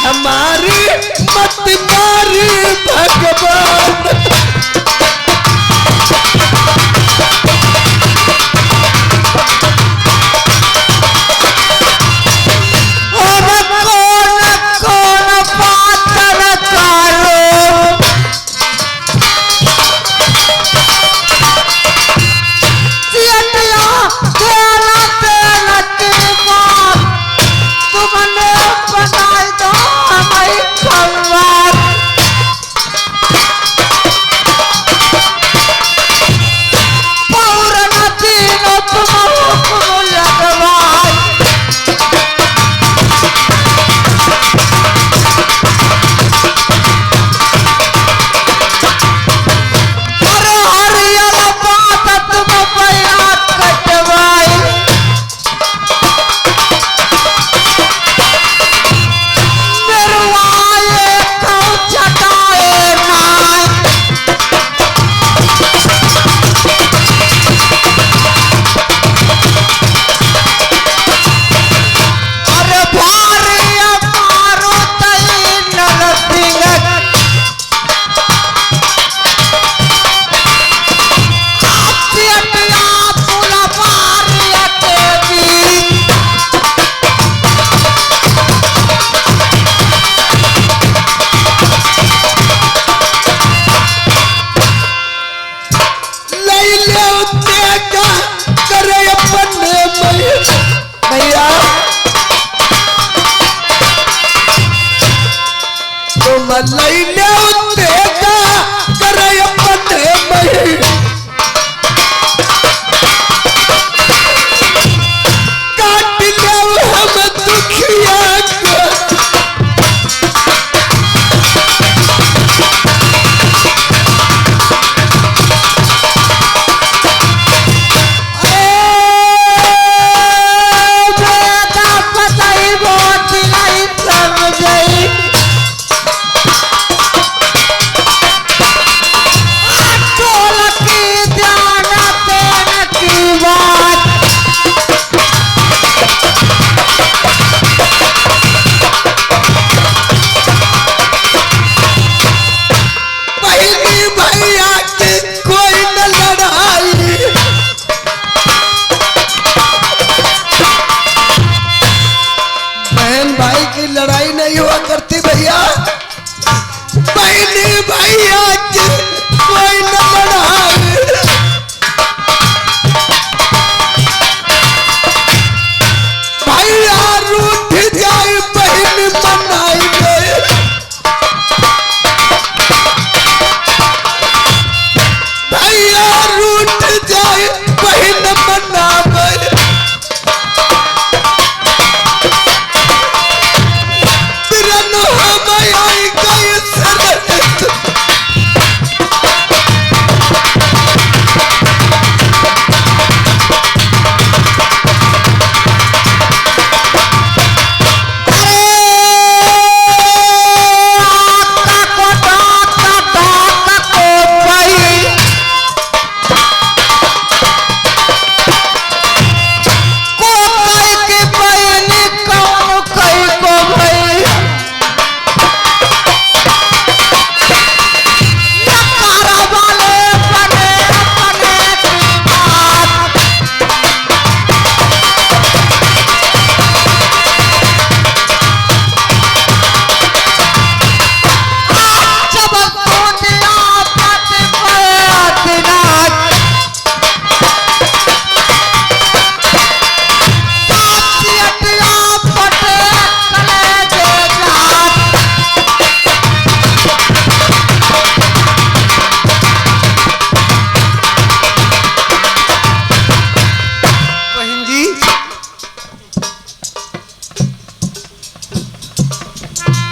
हमारी मत मारी भगवान। तुमने लैले तेजा करे अपने मही काट ले हम दुखिया लड़ाई नहीं हुआ करती भैया बहनी भैया की कोई न लड़ाई भैया रूठ जाए बहन मनाई भैया रूठ जाए बहन मनावे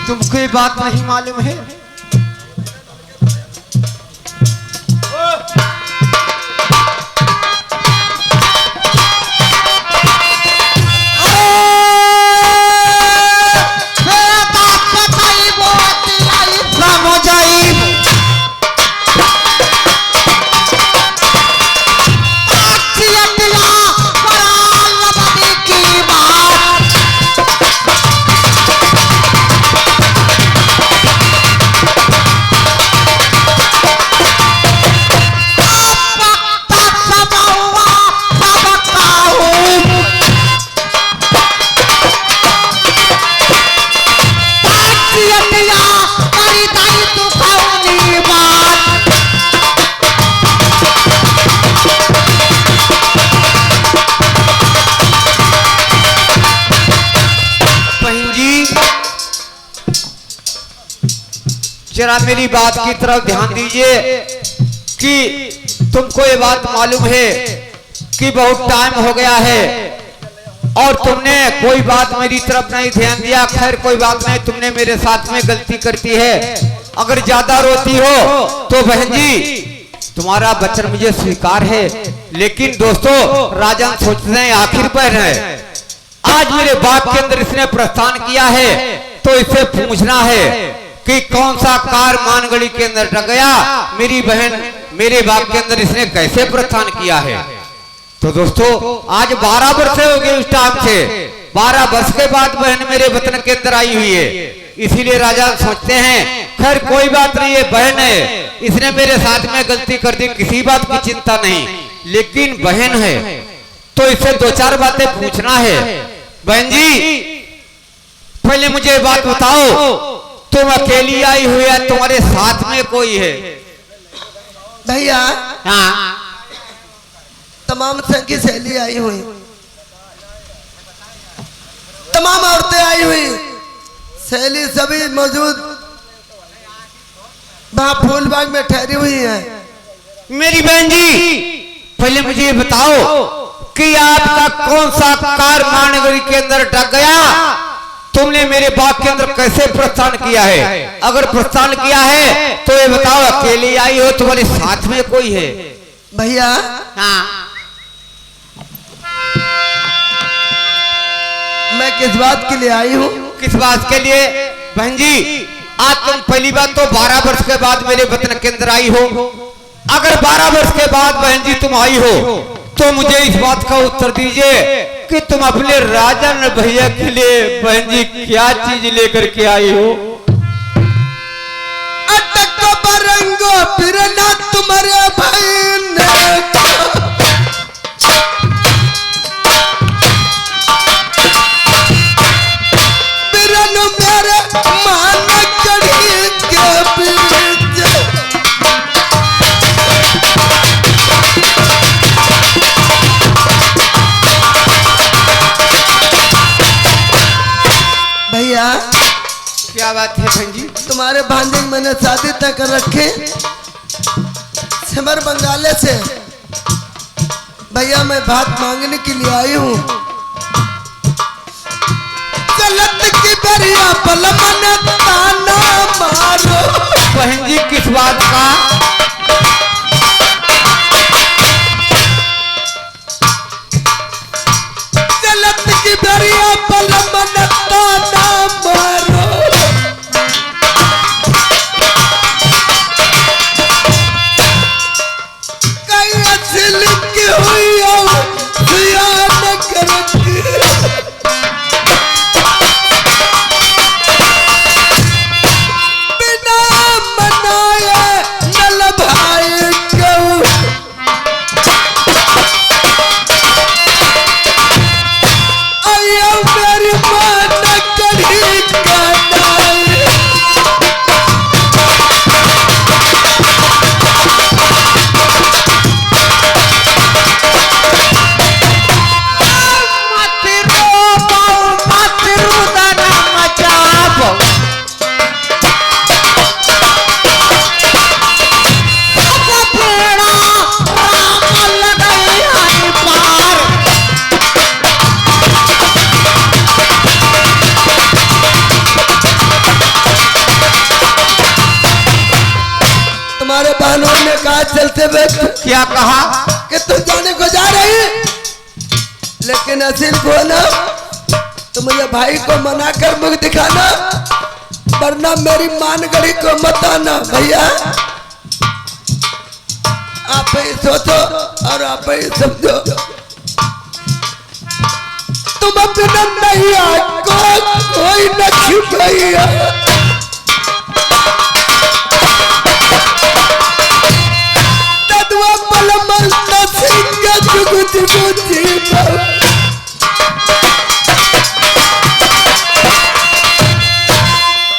तुमको ये बात नहीं मालूम है जरा मेरी बात की तरफ ध्यान दीजिए कि तुमको ये बात मालूम है कि बहुत टाइम हो गया है और तुमने कोई बात मेरी तरफ नहीं ध्यान दिया। खैर कोई बात नहीं, तुमने मेरे साथ में गलती करती है। अगर ज्यादा रोती हो तो बहन जी तुम्हारा वचन मुझे स्वीकार है, लेकिन दोस्तों राजन सोचते हैं आखिर पर है आज मेरे बाप के अंदर इसने प्रस्थान किया है तो इसे पूछना है कि कौन सा कार मानगढ़ी के अंदर डग गया, मेरी बहन मेरे बाप के अंदर इसने कैसे प्रस्थान किया है। तो दोस्तों आज 12 वर्ष हो गए उस टाइम से, 12 वर्ष के बाद बहन मेरे वतन के अंदर आई हुई है। इसीलिए राजा सोचते हैं खैर कोई बात नहीं है, बहन है इसने मेरे साथ में गलती कर दी, किसी बात की चिंता नहीं, लेकिन बहन है तो इसे 2-4 बातें पूछना है। बहन जी पहले मुझे बात बताओ, तुम अकेली आई हुई है, तुम्हारे साथ में कोई है? भैया हाँ तमाम संग की सहेली आई हुई, तमाम औरतें आई हुई, सहेली सभी मौजूद वहाँ फूलबाग में ठहरी हुई है। मेरी बहन जी पहले मुझे ये बताओ कि आपका कौन सा कार महानगरी के अंदर अटक गया? तुमने मेरे बाग के अंदर कैसे प्रस्थान किया है? अगर प्रस्थान किया है तो ये बताओ, अकेले आई हो तुम्हारे साथ में कोई है? भैया हाँ। मैं किस बात के लिए आई हूँ? किस बात के लिए? बहन जी आज तुम पहली बात तो 12 वर्ष के बाद मेरे वतन के अंदर आई हो। अगर 12 वर्ष के बाद बहन जी तुम आई हो तो मुझे इस बात का उत्तर दीजिए कि तुम अपने राजा न भैया के लिए बहन जी क्या चीज लेकर के आई हो? अटक बरंगो फिर ना तुम्हारे भाई ने बिरनु मेरे मान कड़ी के बीच भैया क्या बात है बहन जी? तुम्हारे भांजे की मैंने शादी तय कर रखी सिमर बंगाले से। भैया मैं बात मांगने के लिए आई हूँ। गलत की बरिया पल मन ताना मारो। बहन जी किस बात का? गलत की बरिया पल मन ताना मारो। कई असली की हुई हो सियान करती बिना मनाए नल भाई क्यों आया मेरी मान कड़ी का नाल। तुम्हारे बहनों ने कहा चलते वक्त क्या कहा? कि तुम जाने को जा रही, लेकिन असील को ना तो मुझे भाई को मना कर मुख दिखाना, वरना मेरी मानगढ़ी को मत आना। भैया आप ही सोचो और आप ही समझो। तुम अपना नैया को कोई न छुपैया। तदवा पल मल नसिंगा जुगु जुगु जीवा।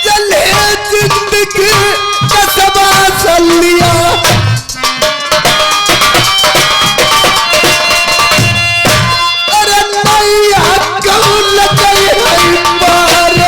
चले जिंदगी का सबा सलिया। अरे नैया कौन लगई है पार।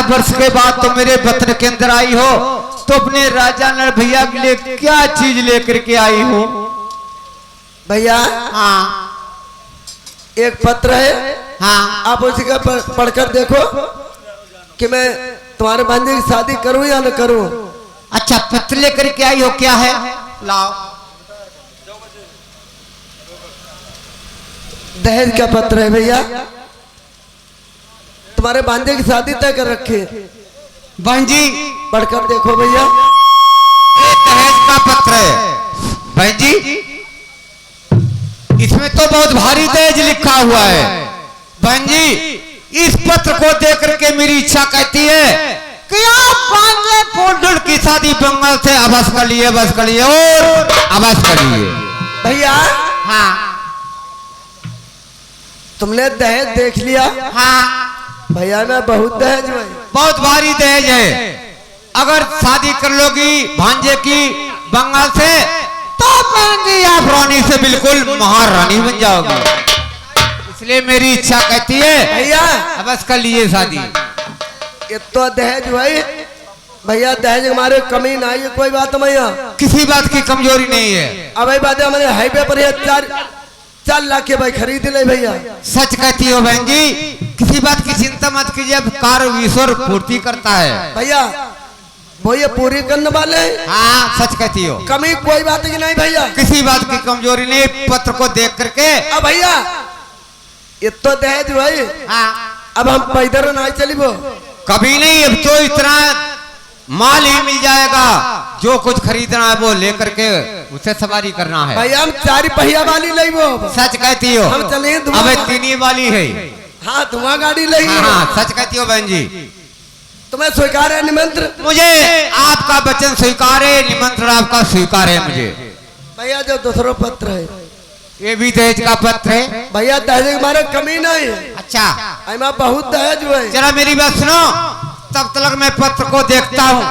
वर्ष के बाद तो मेरे वतन के अंदर आई हो तो अपने राजा नर भैया के लिए क्या चीज लेकर के आई हो? भैया हाँ एक पत्र है, हाँ आप उसी का पढ़कर देखो कि मैं तुम्हारे भांजे की शादी करूं या न करूं। अच्छा पत्र लेकर के आई हो, क्या है? लाओ। दहेज का पत्र है भैया, तुम्हारे भांजे की शादी तय कर रखी है। बहन जी पढ़कर देखो भैया। ये दहेज का पत्र है। बहन जी इसमें तो बहुत भारी दहेज लिखा हुआ है। बहन जी इस पत्र को देख करके मेरी इच्छा कहती है कि आप पांचे पोल्डर की शादी बंगाल से आवाज कर लिए बस कर लिए और आवाज कर लिए। भैया हाँ तुमने दहेज देख लिया? हाँ भैया ना बहुत दहेज में, बहुत भारी दहेज है। अगर शादी कर लोगी भांजे की बंगाल से तो बहन जी आप रानी से बिल्कुल महारानी बन जाओगी। इसलिए मेरी इच्छा कहती है भैया बस कर लीजिए शादी। ये तो दहेज भाई, भैया दहेज हमारे कमी ना है, कोई बात नहीं है, किसी बात की कमजोरी नहीं है। अब भाई बात है हमारे हाईवे पर ये 4 लाख के भाई खरीद ले भैया। सच कहती हो बहन जी, किसी बात की चिंता मत कीजिए, अब कार ईश्वर पूर्ति करता है भैया, वो ये पूरी करने वाले हैं। हाँ सच कहती हो, कमी कोई बात की नहीं भैया, किसी बात की कमजोरी नहीं। पत्र को देख करके अब भैया ये तो दहेज भाई, हाँ अब हम पैदल नहीं चली वो कभी नहीं, अब तो इतना माल ही मिल जाएगा, जो कुछ खरीदना है वो लेकर के उसे सवारी करना है। भैया हम 4 पहिया वाली ले वो। सच कहती हो, हम चले अब 3 वाली है। हाँ धुआं गाड़ी ले। हाँ सच कहती हो बहन जी। तुम्हें स्वीकार है निमंत्रण? मुझे आपका वचन स्वीकार है, निमंत्रण आपका स्वीकार है मुझे। भैया जो दूसरा पत्र है ये भी दहेज का पत्र है भैया, दहेज हमारे कमी नहीं है। अच्छा हमारा बहुत दहेज हुआ है। जरा मेरी बात सुनो, तब तक मैं पत्र को देखता हूँ,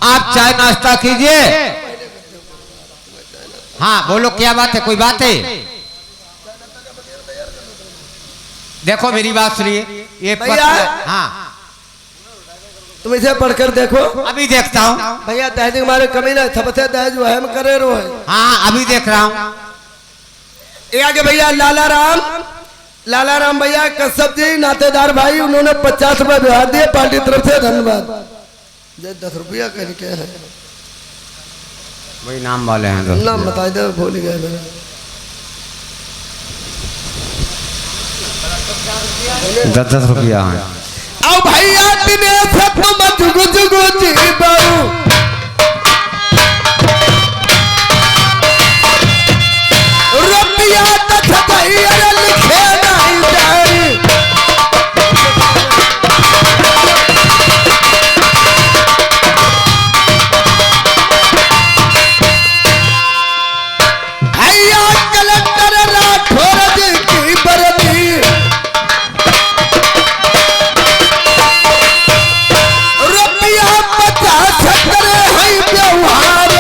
आप चाय नाश्ता कीजिए। हाँ बोलो क्या बात है, कोई बात है? देखो मेरी बात सुनिए, ये पत्र, हाँ तुम इसे पढ़कर देखो। अभी देखता हूँ भैया दहेज हमारे कमी नहीं, सबसे दहेज वो हम करे रो है। हाँ अभी देख रहा हूँ। ये आगे भैया लाला राम भैया कश्यप जी नातेदार भाई, उन्होंने 50 रुपए व्यवहार दिए, पार्टी तरफ से धन्यवाद। 10 रुपया कह के है, वही नाम वाले हैं, नाम बता दे, भूल गए मेरा। 10 रुपया है। आओ भैया दिनेश तुम जुगु जुगु जी बाऊ, रुपया तक भैया लिखे नहीं जाए। भैया कलेक्टर राठौर जी की बरती, रुपया 50 करे है व्यवहार।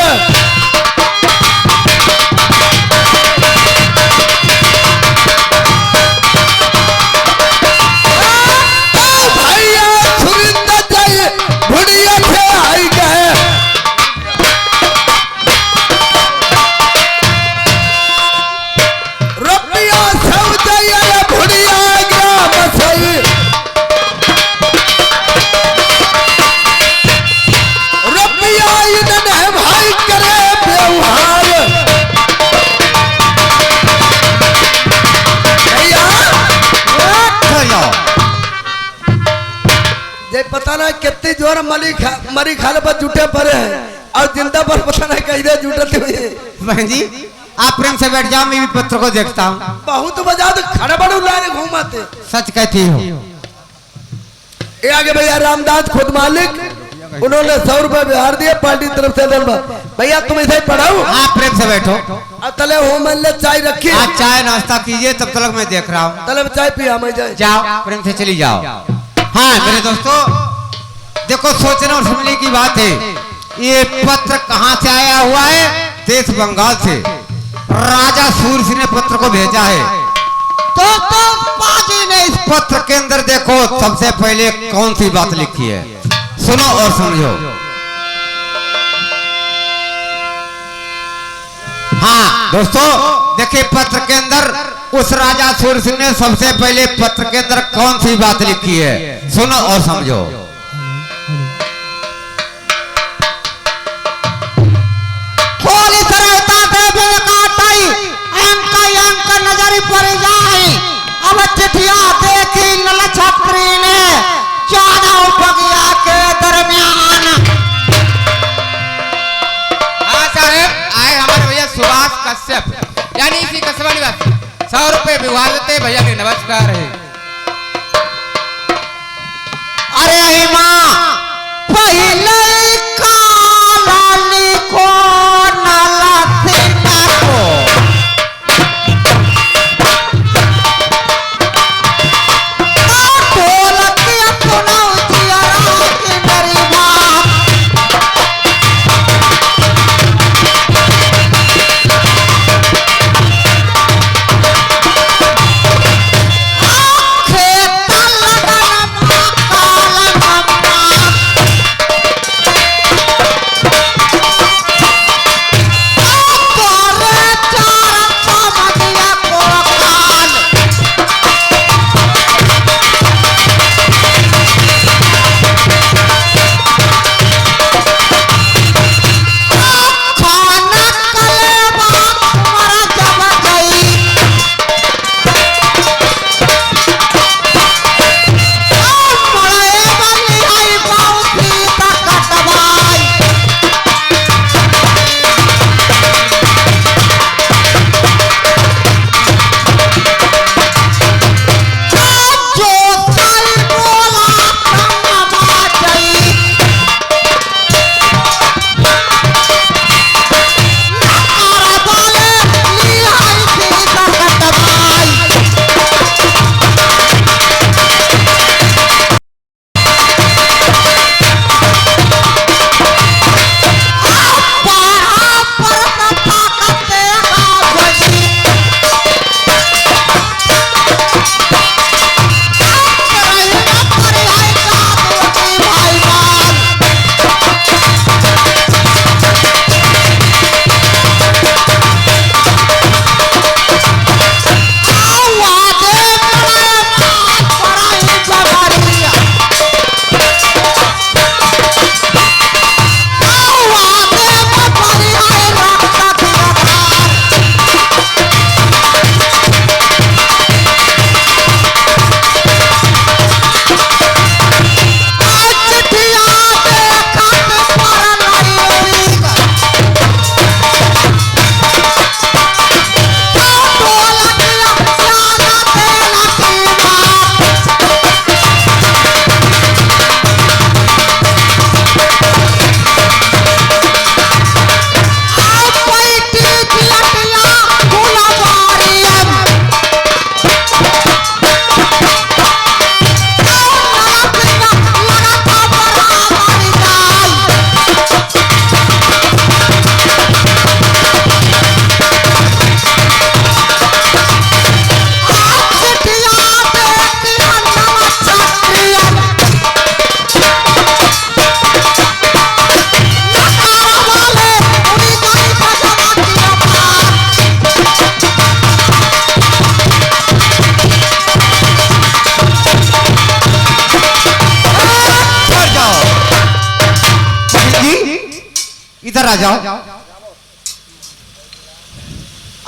भैया सुरिंदर जी भुड़िया से आई गए, रुपया सब जय भुड़िया ग्राम सही, रुपया इन्हें भाई करे व्यवहार। भैया ये पता ना कितनी जोर मरी खाले पर जुटे पड़े हैं, और जिंदा पर पता ना कहीं जुटते हुए। बहन जी आप प्रेम से बैठ जाओ, मैं भी पत्र को देखता हूँ। बहुत बजा तो खड़े बड़े लाने घूमाते। सच कहती हो। ये आगे भैया रामदास खुद मालिक, उन्होंने 100 रुपए व्यवहार दिए, पार्टी तरफ से धन्यवाद। भैया तुम इसे पढ़ाओ, हाँ प्रेम से बैठो, अब तले हो मन ले चाय रखी, आप चाय नाश्ता कीजिए, तब तक मैं देख रहा हूँ। तले चाय पिया मैं जाए। जाओ प्रेम से चली जाओ। हाँ मेरे दोस्तों देखो, सोचने और समझने की बात है। ये पत्र कहाँ से आया हुआ है? देश बंगाल से राजा सूर्य ने पत्र को भेजा है। तो बाजी ने इस पत्र के अंदर देखो सबसे पहले कौन सी बात लिखी है, सुनो और समझो। हाँ दोस्तों देखिए, पत्र के अंदर उस राजा सूर्य सिंह ने सबसे पहले पत्र के अंदर कौन सी बात लिखी है, सुनो और समझो। नजर पर जाए, अब चिट्ठिया देखी लल छत्री ने 14 बगिया के दरमियान। हाँ साहब आए हमारे भैया सुभाष कश्यप, यानी इसी कस्बा निवासी। 100 रुपए विवाह देते भैया के नमस्कार है। यही माँ पहले कालानी को नाला सीता को ढोलकिया सुनाओ जियारा की मेरी माँ इधर आ जाओ।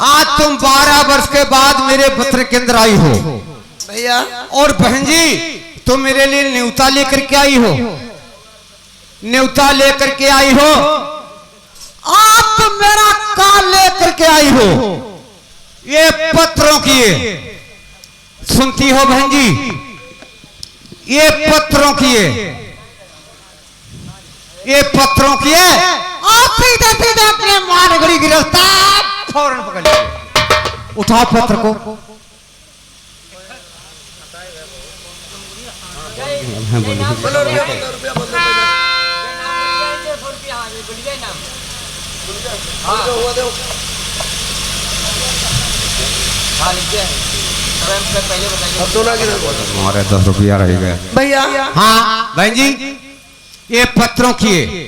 आज तुम 12 वर्ष के बाद मेरे पत्र के अंदर आई हो भैया। और बहन जी तुम मेरे लिए न्योता लेकर के आई हो, न्योता लेकर के आई हो। आप तुम मेरा काल लेकर के आई हो, ये पत्रों की सुनती हो बहन जी, ये पत्रों की ये पत्रों की है। आप सीधे सीधे अपने मानगढ़ी गिरफ्तार फौरन पकड़ लीजिए। उठाओ पत्र को। बोलो रुपया बोलो। अब तो हमारे 10 रुपया रह गए भैया। हाँ बहन जी, ये पत्रों की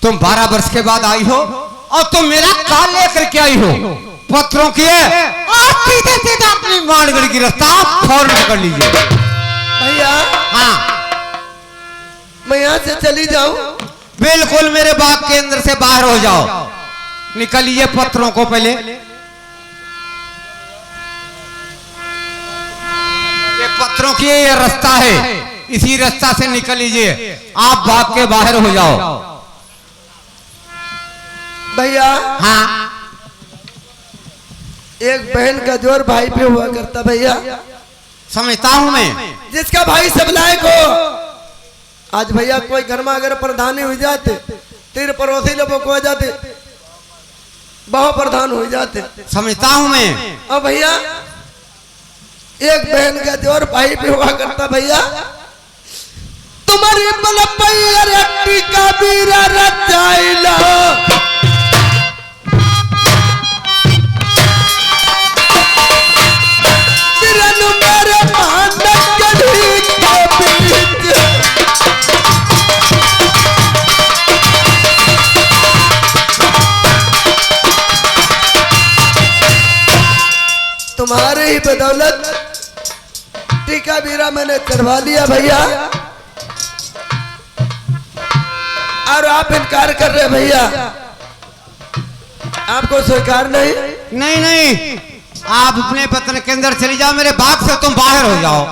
तुम 12 वर्ष के बाद आई हो और तुम मेरा काल लेकर के आई हो। पत्रों की और सीधे सीधे अपनी मानगढ़ की रास्ता फौरन पकड़ लीजिए। भैया हाँ मैं यहाँ से चली जाऊं? बिल्कुल मेरे बाग के अंदर से बाहर हो जाओ। निकलिए पत्रों को पहले। ये पत्रों की ये रास्ता है, इसी रास्ता से निकल लीजिए। आप बाग के बाहर हो जाओ। भैया हाँ एक बहन का जोर भाई पे हुआ करता भैया, समझता हूं मैं। जिसका भाई सब लायक हो आज भैया कोई घर में अगर प्रधानी हो जाते, तीर पड़ोसी लोगों को हो जाते, बहुत प्रधान हो जाते। समझता हूँ मैं। अब भैया एक बहन का जोर भाई भी हुआ करता भैया, तुम्हारी टीका बीरा रचाइला तिरनु मेरे मानक गढ़ी के बीच तुम्हारे ही बदौलत टीका बीरा मैंने चढ़वा लिया भैया, और आप इनकार कर रहे भैया, आपको स्वीकार नहीं? नहीं नहीं, आप अपने पत्न के अंदर चली जाओ, मेरे बाग से तुम बाहर हो जाओ।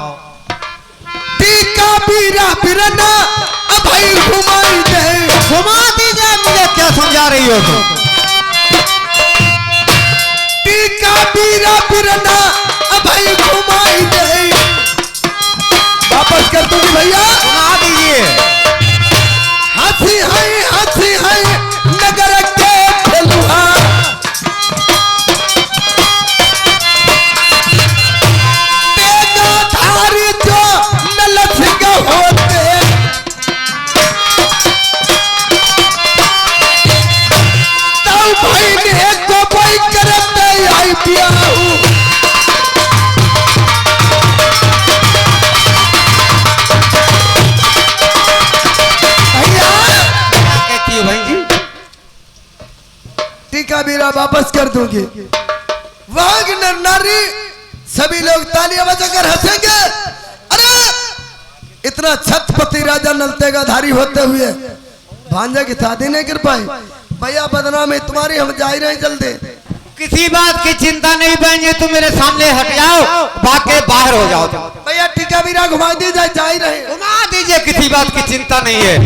टीका बीरा बिरना अब भाई घुमाई दे, घुमा दीजिए, मुझे क्या समझा रही हो तुम? टीका बीरा बिरना अब भाई घुमाई दे, वापस कर दूंगी भैया। घुमा दीजिए। हंसी है नगर के खेलुआ, तेगा धारी जो नलसिंग होते, तब भाई ने को भाई करते आई पियाऊ। टीका बीरा वापस कर दूंगी। वाघ नर नारी सभी लोग तालियां बजाकर हंसेंगे। अरे इतना छत्रपति राजा नलतेगा धारी होते हुए भांजा की शादी नहीं कर पाई भैया, बदनामी तुम्हारी, हम जा ही रहे जल्दी। किसी बात की चिंता नहीं बहन, तुम मेरे सामने हट जाओ, बाकी बाहर हो जाओ। भैया टीका बीरा घुमा दीजिए, जा ही रहे। घुमा दीजिए, किसी बात की चिंता नहीं है।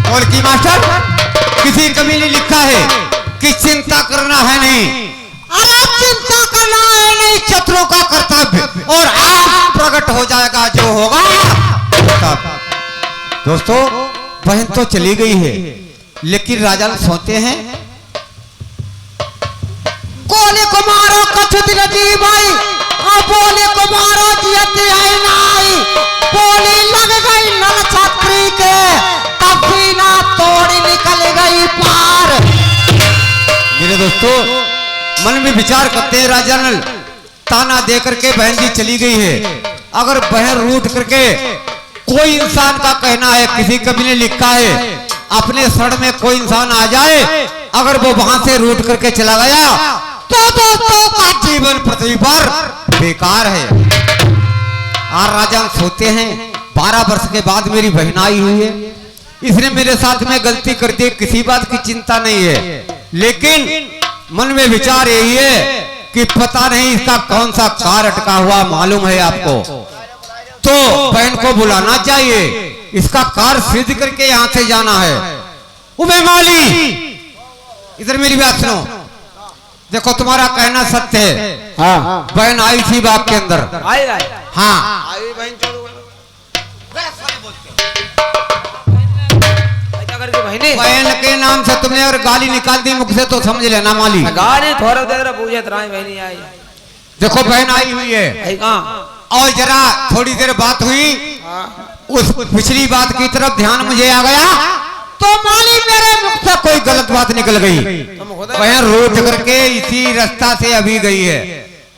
और की मास्टर किसी कवि ने लिखा है कि चिंता करना है नहीं, अरे चिंता करना है नहीं, शत्रुओं का कर्तव्य, और आप प्रकट हो जाएगा जो होगा। दोस्तों बहन तो चली गई है, लेकिन राजा सोते हैं। गोली को मारो कछु दिन जी भाई, बोली को मारो जियती है नाई, बोली लग गई नल छात्री के, तब सीना तोड़ी निकल गई पार। मेरे दोस्तों मन में विचार करते हैं, राजा नल ताना दे करके बहन जी चली गई है। अगर बहन रूठ करके, कोई इंसान का कहना है, किसी कवि ने लिखा है, अपने शरण में कोई इंसान आ जाए, अगर वो वहां से रूठ करके चला गया तो दोस्तों का जीवन पृथ्वी पर बेकार है। और राजा सोते हैं 12 वर्ष के बाद मेरी बहन आई हुई है, इसने मेरे साथ में गलती कर दी, किसी बात की चिंता नहीं है, लेकिन मन में विचार यही है कि पता नहीं इसका कौन सा कार अटका हुआ मालूम है आपको, तो बहन को बुलाना चाहिए, इसका कार सिद्ध करके यहाँ से जाना है। उबे माली इधर मेरी बात सुनो, देखो तुम्हारा कहना सत्य है। हाँ। बहन आई थी बाग के अंदर। हाँ बहन के नाम से तुमने अगर गाली निकाल दी मुख से तो समझ लेना माली। गाली थोड़ा देर पूछे बहनी आई। देखो बहन आई हुई है, और जरा थोड़ी देर बात हुई, उस पिछली बात की तरफ ध्यान मुझे आ गया, तो माली मेरे मुख से कोई गलत बात निकल गई। बहन रोज करके इसी रास्ता से अभी गई है,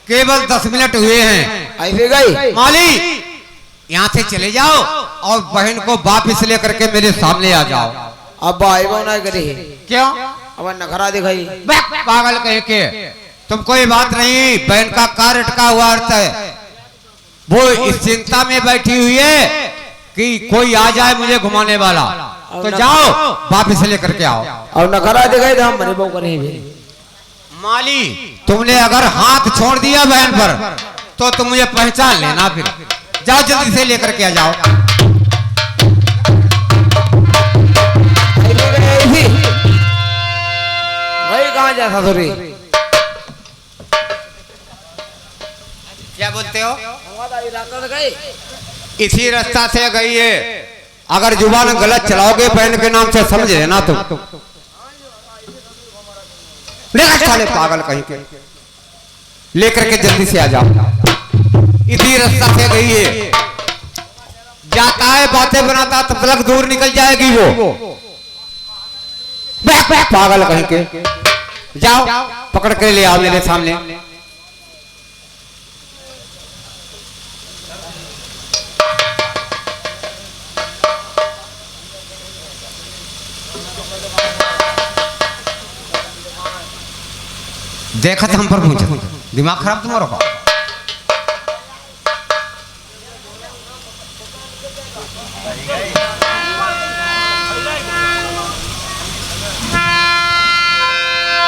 केवल 10 मिनट हुए हैं, ऐसे गई। माली यहाँ से चले जाओ और बहन को वापिस लेकर के मेरे सामने आ जाओ। अब भाई ना करी क्यों? अब नखरा दिखाई। पागल कह के, तुम कोई बात नहीं, बहन का कार अटका हुआ अर्थ है, वो इस चिंता में बैठी हुई है कि कोई आ जाए मुझे घुमाने वाला, तो जाओ वापिस लेकर के आओ। और नखरा दिखाई तो हम मरे करें। माली तुमने अगर हाथ छोड़ दिया बहन पर तो तुम मुझे पहचान लेना, फिर जाओ जल्दी से लेकर के आ जाओ। भाई कहाँ जा ससुरी? क्या बोलते हो? इसी रास्ता से गई है। अगर जुबान गलत चलाओगे बहन के नाम से समझ लेना तुम। लेकर साले पागल कहीं के, लेकर के जल्दी से आ जाओ। इसी रास्ता से गई है, जाता है बातें बनाता तब तक दूर निकल जाएगी वो। पागल कहीं के, जाओ पकड़ के ले आओ मेरे सामने। देखा था हम पर पूछा, दिमाग खराब तुम्हारा का।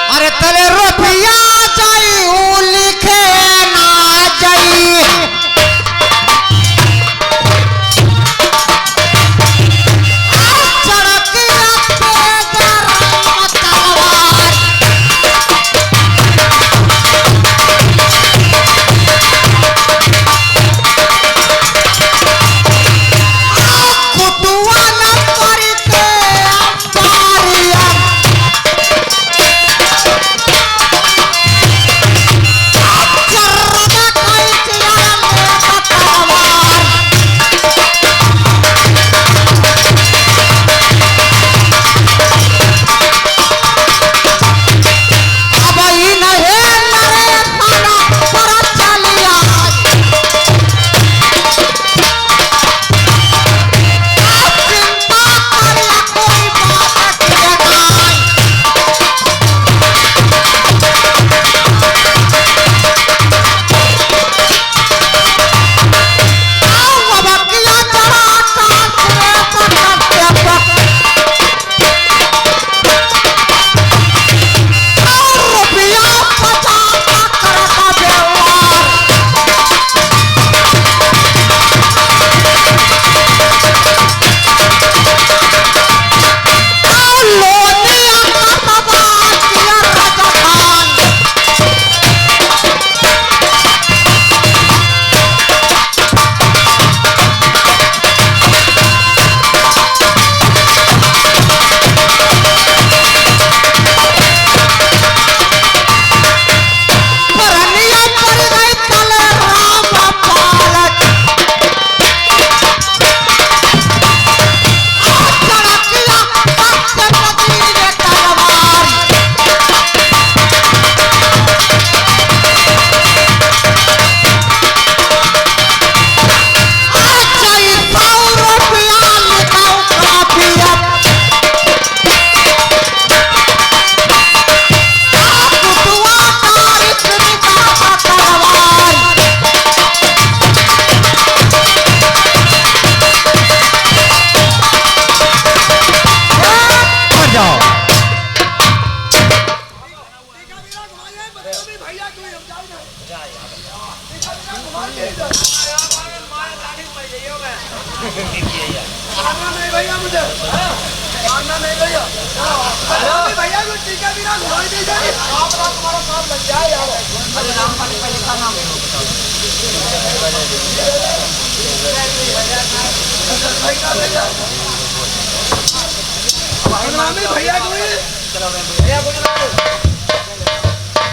अरे तले रुपया चाहिए लिखे ना चाहिए,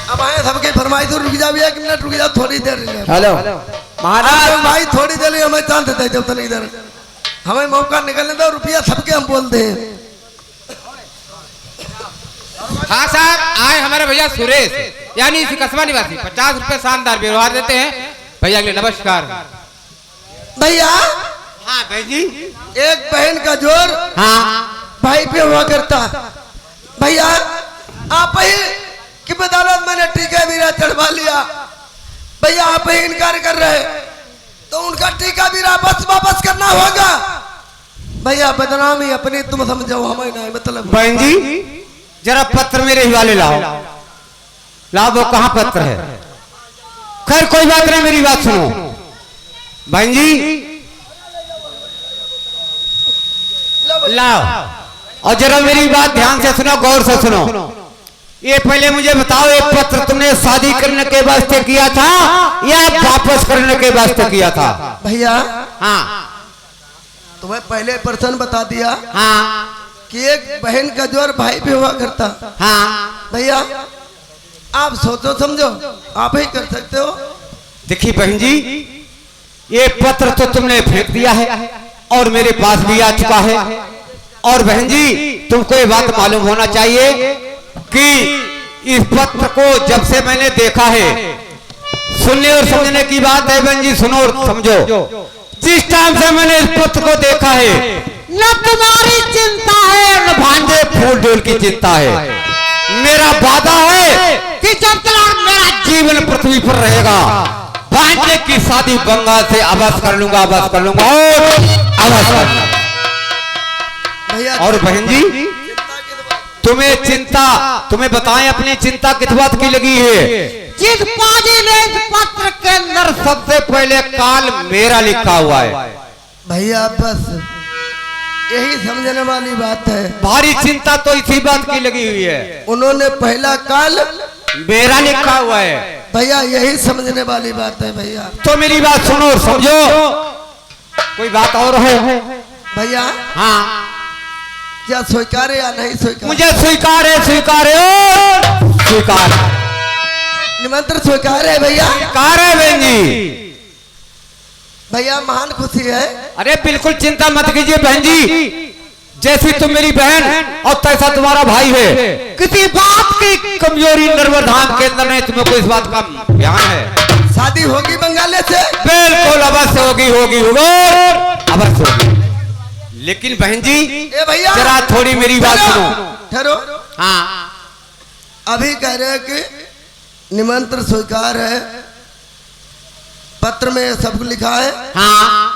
अब आए सबके फरमाई तो रुक जा भैया, कि मिनट रुक जा, थोड़ी देर। हेलो महाराज भाई थोड़ी देर हमें चांद देते जब तक इधर हमें मौका निकलने दो, रुपया सबके हम बोलते हैं। हाँ साहब, आए हमारे भैया सुरेश यानी इसी कस्बा निवासी 50 रुपए शानदार व्यवहार देते हैं भैया के लिए। नमस्कार भैया। हाँ भाई जी, एक बहन का जोर हाँ भाई पे हुआ करता। भैया आप ही की बदौलत मैंने टीका बीरा चढ़वा लिया। भैया आप ही इनकार कर रहे तो उनका टीका बीरा वापस करना होगा। भैया बदनामी अपनी तुम समझो, हमें नहीं मतलब। बहन जी जरा पत्र मेरे ही वाले लाओ। लाओ, वो कहाँ पत्र है? खैर कोई बात नहीं, मेरी बात सुनो बहन जी, लाओ और जरा मेरी बात ध्यान से सुनो, गौर से सुनो। ये पहले मुझे बताओ, एक पत्र तुमने शादी करने के वास्ते किया था या वापस करने के वास्ते किया था? भैया हाँ तुम्हें पहले प्रश्न बता दिया हाँ कि एक बहन का जोर भाई भी हुआ करता। हाँ। भैया आप सोचो समझो, आप ही कर सकते हो। देखिए बहन जी, ये पत्र तो तुमने फेंक दिया है और मेरे पास भी आ चुका है। और बहन जी तुमको ये बात मालूम होना चाहिए कि इस पत्र को जब से मैंने देखा है, सुनने और समझने की बात है बहन जी, सुनो और समझो। जिस टाइम से मैंने इस पत्र को देखा है, न तुम्हारी चिंता है न भांजे फूल डोल की चिंता है। मेरा वादा है कि जब तक मेरा जीवन पृथ्वी पर रहेगा, भांजे की शादी बंगाल से अवश्य कर लूंगा, अवश्य कर लूंगा और अवश्य कर लूंगा। भैया और बहन जी तुम्हें बताएं अपनी चिंता किस बात की लगी है? जिस पाजी ने इस पत्र के अंदर सबसे पहले काल मेरा लिखा हुआ है। भैया बस यही समझने वाली बात है। भारी चिंता तो इसी बात की लगी हुई है, उन्होंने पहला काल मेरा लिखा हुआ है। भैया यही समझने वाली बात है। भैया तो मेरी बात सुनो और समझो। कोई बात और है? भैया हाँ, क्या स्वीकार है या नहीं स्वीकार? मुझे स्वीकार है, स्वीकार है और स्वीकार है। निमंत्रण स्वीकार है भैया? स्वीकार है बहन जी। भैया महान खुशी है। अरे बिल्कुल चिंता मत कीजिए बहन जी, जैसी तुम मेरी बहन और तैसा तुम्हारा भाई है। किसी बात की कमजोरी नर्मदा धाम के अंदर नहीं, तुम्हें कोई इस बात का ध्यान है। शादी होगी बंगाले से? बिल्कुल अवश्य होगी, होगी होगी अवश्य होगी। लेकिन बहन जी ए भैया जरा थोड़ी मेरी बात सुनो। ठहरो। हाँ, अभी कह रहे हैं कि निमंत्रण स्वीकार है, पत्र में सब लिखा है। हाँ,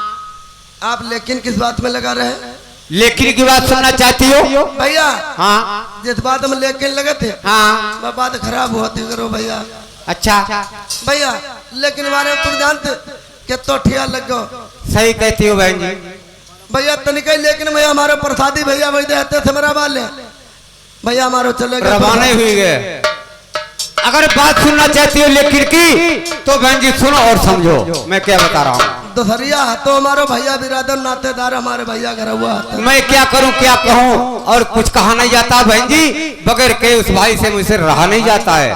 आप लेकिन किस बात में लगा रहे हैं? लेकिन की बात सुनना चाहती हो? भैया हाँ जिस बात में लेकिन लगे थे हाँ। वह बात खराब होती करो भैया। अच्छा भैया लेकिन बारे में तुम जानते कि तो ठिया लग गो। सही कहती हो बहन जी। भैया तनिक लेकिन भैया हमारे प्रसादी भैया वही देते थे मेरा वाले भैया हमारे चले गए, रवाना हुई गए। अगर बात सुनना चाहती हो लेकिन की तो बहन जी सुनो और समझो मैं क्या बता रहा हूँ। दोसरिया तो हमारे भैया बिरादर नातेदार हमारे भैया घर हुआ था। मैं क्या करूं क्या कहूं और कुछ कहा नहीं जाता बहन जी, बगैर के उस भाई से मुझसे रहा नहीं जाता है।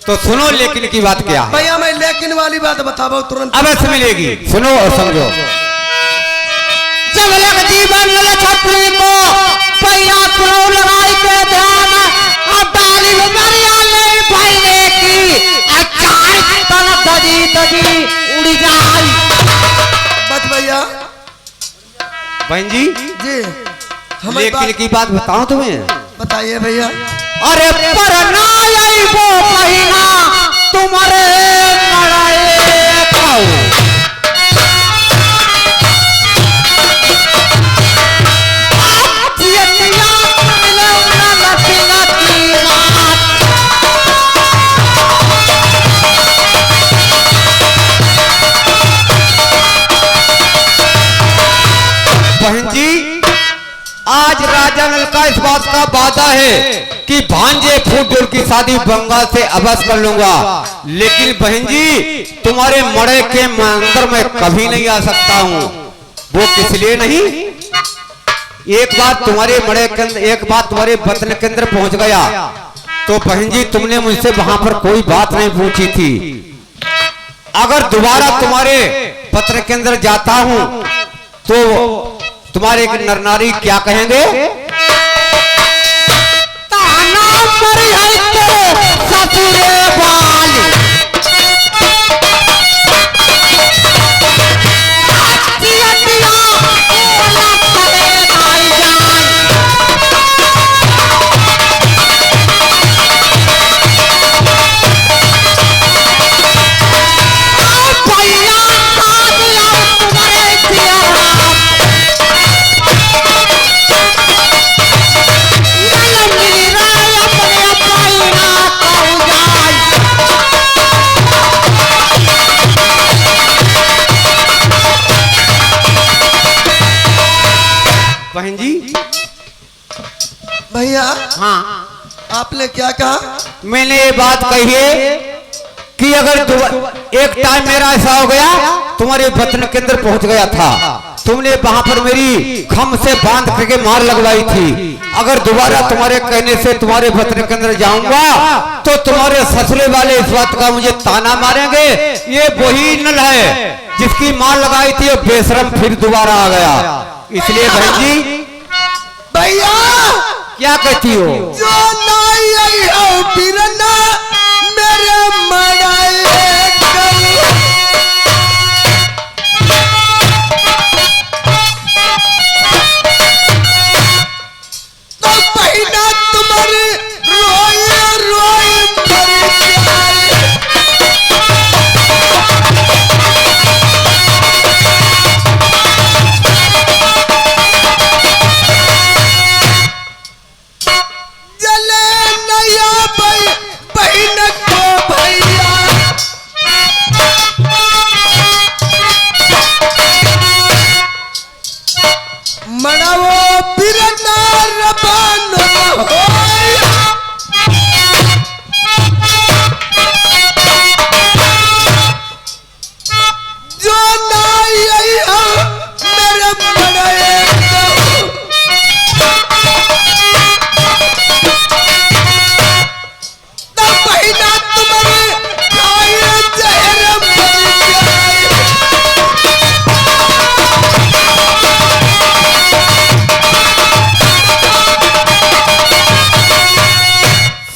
तो सुनो लेकिन की बात क्या है। भैया मैं लेकिन वाली बात बताओ तुरंत अवश्य मिलेगी, सुनो और समझो। जब जीवन छतरी को पैया सुनो लगाई के ध्यान, अब डाली मरिया ले भाई की अचाई तन दजी दजी उड़ी जाई। बस भैया बहन जी जी हमें लेकिन की बात बताऊं तुम्हें? बताइए भैया। अरे पर ना आई वो महीना तुम्हारे लड़ाई खाओ। बहन जी आज राजा नल का इस बात का वादा है कि भांजे फूल की शादी बंगाल से अवश्य कर लूंगा। लेकिन बहन जी तुम्हारे मड़े के अंदर मैं कभी नहीं आ सकता हूँ। वो किस लिए नहीं? एक बात तुम्हारे मड़े के अंदर, एक बात तुम्हारे वतन के अंदर पहुंच गया तो बहन जी तुमने मुझसे वहां पर कोई बात नहीं पूछी थी। अगर दोबारा तुम्हारे पत्र के अंदर जाता हूं तो तुम्हारे नर नारी क्या कहेंगे? ताना मरी है तेरे ससुरे वाली। बहन जी भैया हाँ आपने क्या कहा? मैंने ये बात कही है कि अगर एक टाइम मेरा ऐसा हो गया तुम्हारे वतन के अंदर पहुंच गया था। तुमने वहां पर मेरी खम से बांध करके मार लगवाई थी। अगर दोबारा तुम्हारे कहने से तुम्हारे वतन के अंदर जाऊंगा तो तुम्हारे ससुरे वाले इस बात का मुझे ताना मारेंगे, ये वही नल है जिसकी मार लगाई थी और बेशरम फिर दोबारा आ गया। इसलिए बहन जी भैया क्या कहती हो? जो नाई आई हो बिरना मेरे मड़ाए तो बहिना तुम्हारी रोई रोई मर जाए। जले नया बहिन को भैया मनावो बिरना रबान होय। जो नाई आई हो मेरे मनाए बहिना तुम्हारी खाए जहर मर जाए।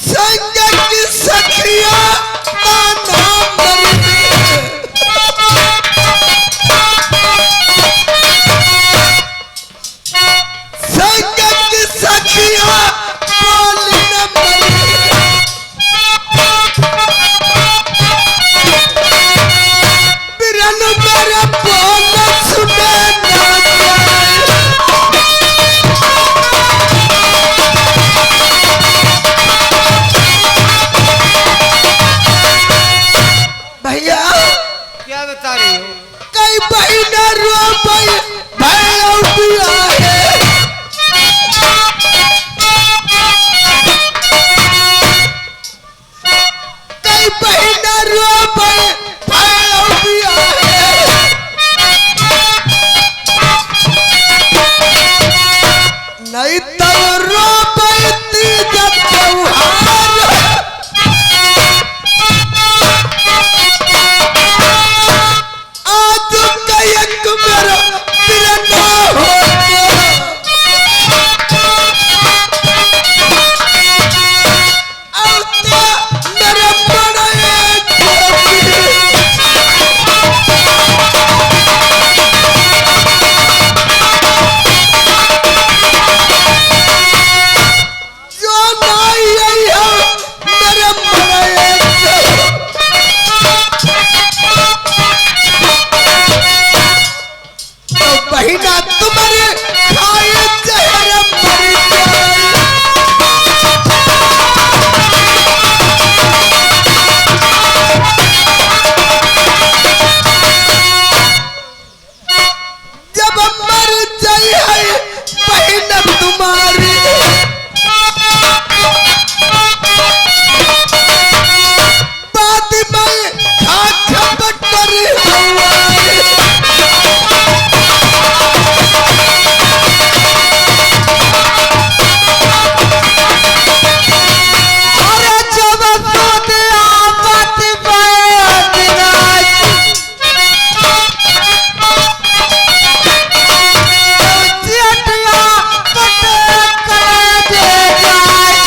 संग की सखिया ताना मरती संग की सखिया बोली न मरती। बिरन मेरे बोल सुने ना जाए। भैया क्या बता रही हो? कई बहिना रो भैया पिया है। कई बहिना रो भैया पिया है। नहीं तो रो पैती जब त्योहार आज कयक मेरा बिरना हो औता मेरे बड़े गोपी। जो नाई आई हो मेरे बड़े तो बहिना तुम्हारी खाए जहर मर जाए। जब मर जाई है बहिना तुम्हारी बाद में खा बटर हवाई। अरे जब दूध आवत जियटिया कटे कर दे जाए।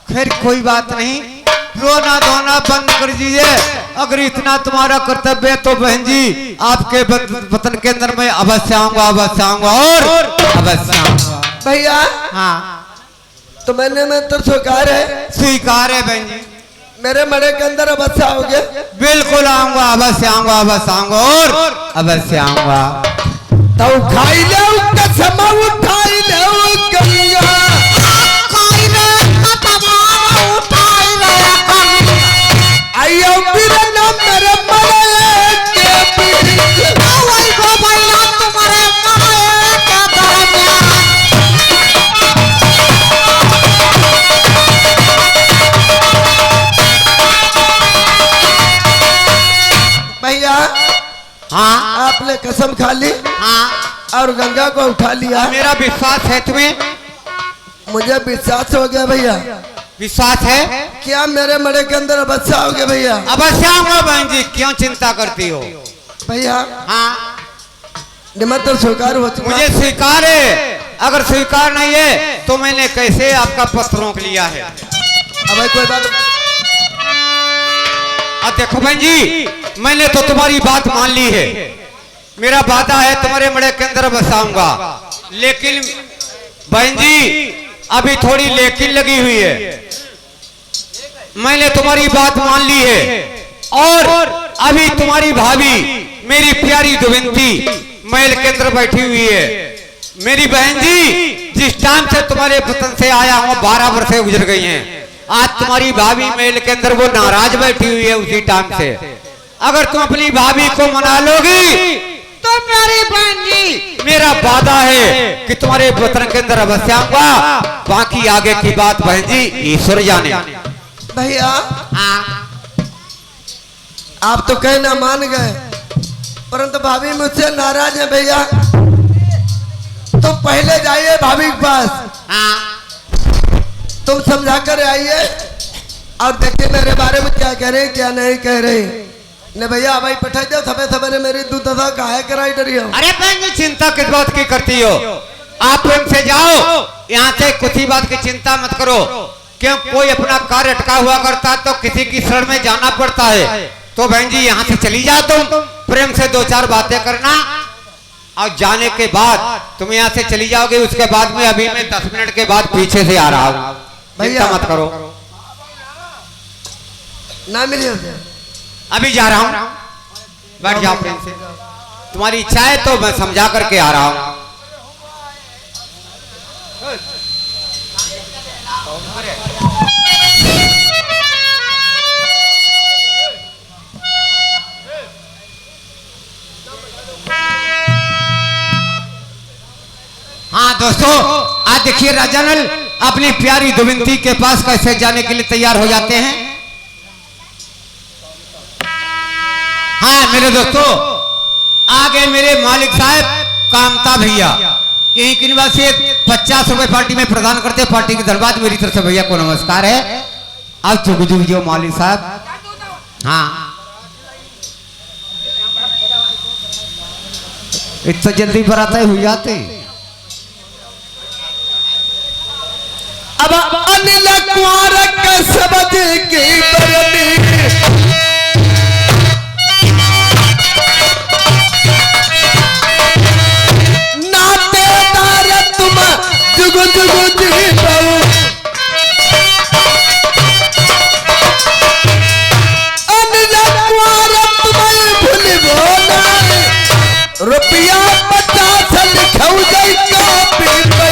खैर कोई बात नहीं, रोना धोना बंद कर दीजिए। अगर इतना तुम्हारा कर्तव्य है तो बहन जी आपके वतन के अंदर मैं अवश्य आऊंगा और अवश्य आऊंगा। भैया हाँ तो मैंने में तो स्वीकार है। स्वीकार है बहन जी। मेरे मड़े के अंदर अवश्य आओगे? बिल्कुल आऊंगा, अवश्य आऊंगा, अवश्य आऊंगा और अवश्य आऊंगा। तो उठाई ले कसम, उठाई ले गंगा, आयो मेरे नाम मेरे मड़े के बीच, भैया हाँ आपने कसम खा ली हाँ, और गंगा को उठा लिया। मेरा विश्वास है तुम्हें? मुझे विश्वास हो गया भैया। विश्वास है? क्या मेरे मड़े के अंदर अवश्य आओगे भैया? अवश्य आऊंगा बहन जी, क्यों चिंता करती हो? भैया हाँ, निमंत्रण स्वीकार हो चुका। मुझे स्वीकार है, अगर स्वीकार नहीं है तो मैंने कैसे आपका पत्र रोक लिया है? अब कोई बात, अब देखो बहन जी, मैंने तो तुम्हारी बात मान ली है, मेरा वादा है तुम्हारे मड़े के अंदर बसाऊंगा, लेकिन बहन जी अभी थोड़ी लेकिन लगी हुई है। मैंने तुम्हारी बात मान ली है और अभी तुम्हारी भाभी मेरी प्यारी दुविंती महल के अंदर बैठी हुई है। मेरी बहन जी जिस टाइम से तुम्हारे वतन से आया हूँ 12 वर्ष गुजर गई हैं, आज तुम्हारी भाभी महल के अंदर वो नाराज बैठी हुई है उसी टाइम से। अगर तुम अपनी भाभी को मना लोगी तो मेरी बहन जी मेरा वादा है कि तुम्हारे वतन के अंदर अवश्य आऊंगा, बाकी आगे की बात बहन जी ईश्वर जाने। भैया आप तो कहना मान गए, परंतु भाभी मुझसे नाराज है भैया। तो पहले जाइए भाभी के पास, तुम समझा कर आइए और देखिए मेरे बारे में क्या कह रहे क्या नहीं कह रहे। ने भैया भाई पठा दो, सबे सबेरे मेरी दूध दशा काहे कराई डरी हो? अरे बहन जी चिंता किस बात की करती हो? आप प्रेम से जाओ, यहाँ से कुछ ही बात की चिंता मत करो। क्यों कोई अपना कार्य अटका हुआ करता तो किसी की शरण में जाना पड़ता है। तो बहन जी यहाँ से चली जाओ, तुम प्रेम से 2-4 बातें करना और जाने के बाद तुम यहाँ से चली जाओगे। उसके बाद में अभी मैं 10 मिनट के बाद पीछे से आ रहा हूँ, चिंता मत करो। ना मिली अभी जा रहा हूँ, बैठ जाओ प्रेम से। तुम्हारी इच्छा है तो मैं समझा करके आ रहा हूँ। हाँ दोस्तों, आज देखिए राजानल अपनी प्यारी दुविंती के पास कैसे जाने के लिए तैयार हो जाते हैं। हाँ मेरे दोस्तों, आगे मेरे मालिक साहब कामता भैया, यही के निवासी 50 रुपए पार्टी में प्रदान करते। पार्टी की धन्यवाद मेरी तरफ से भैया को नमस्कार है। आज चुग जो मालिक साहब, हाँ इतना जल्दी बराते हुई जाते। अब अनिल कुंवर के सबद की बरनी, नातेदार तुम जुग जुग जीतो, अनिल कुंवर तुम्हें भूलिबो नहीं, रुपया 50 लिखौ जाई कॉपी पे।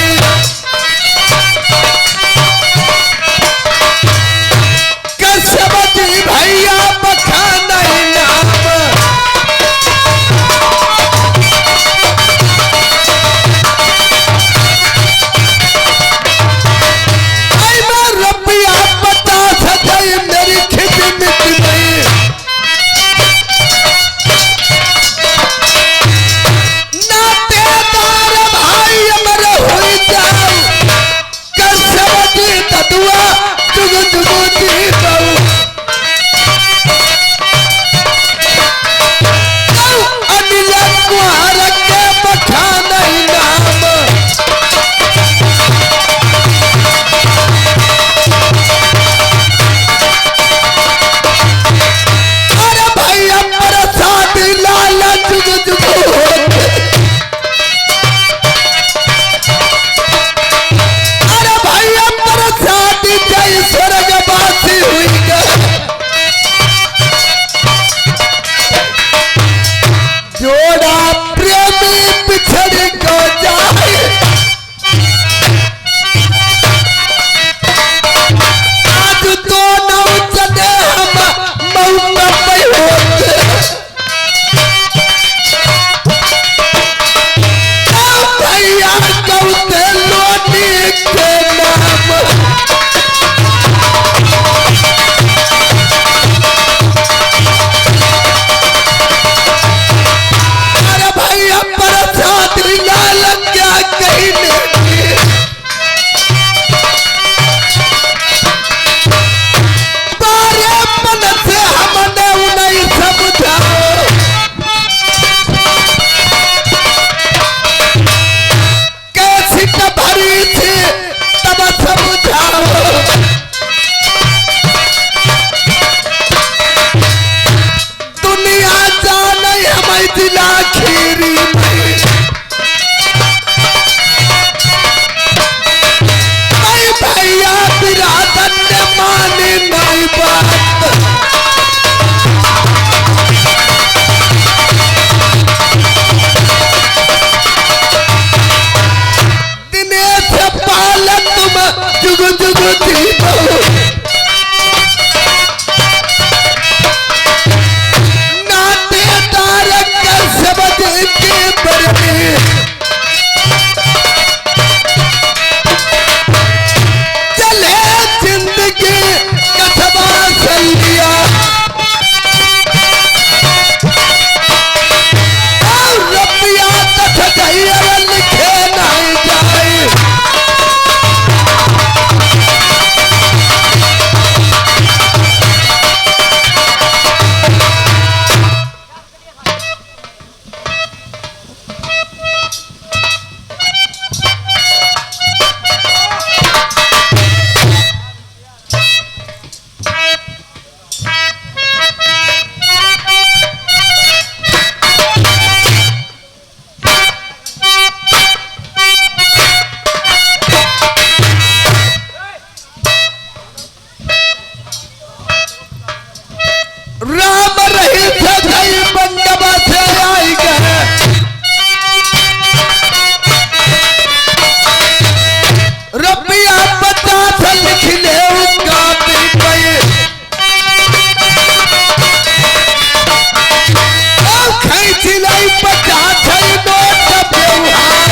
जिला खीरी में भैया बिरादर ने मानी नहीं बात। दिनेश पालन तुम जुग जुग जीतो नातेदार का शब्द के बरमे चले जिंदगी कथबा सलिया रुपया तथ गैर लिखे नहीं जाए। राम रही थे गई बंडवा से आई गए रुपया 50 लिख ले उनका पे खींच लाई 50 नोट व्यवहार।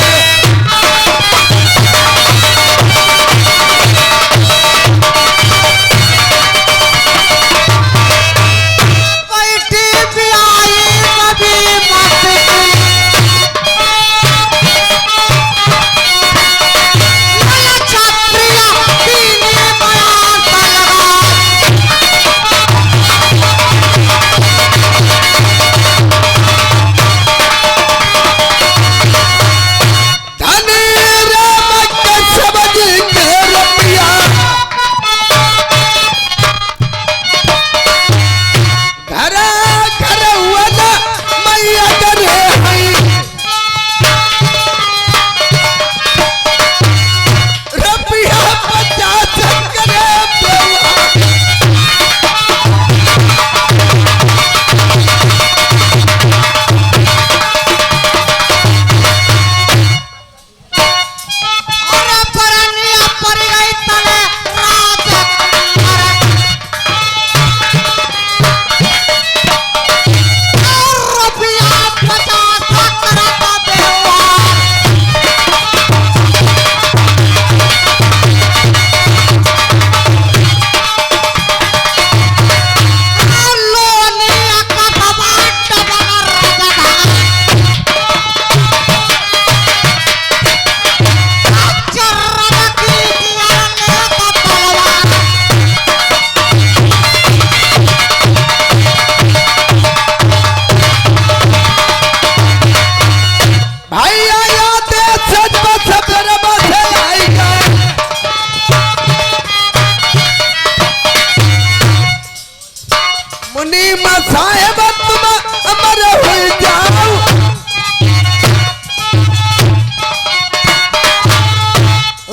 साहेब तुम अमर हो जाओ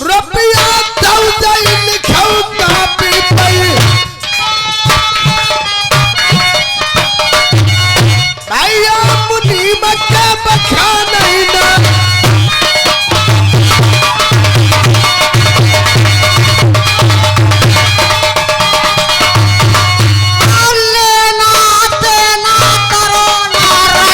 रुपया दौ जाई लिखाऊ कापी पे भैया मुनी मक्का बखा नहीं ना लेना देना करो ना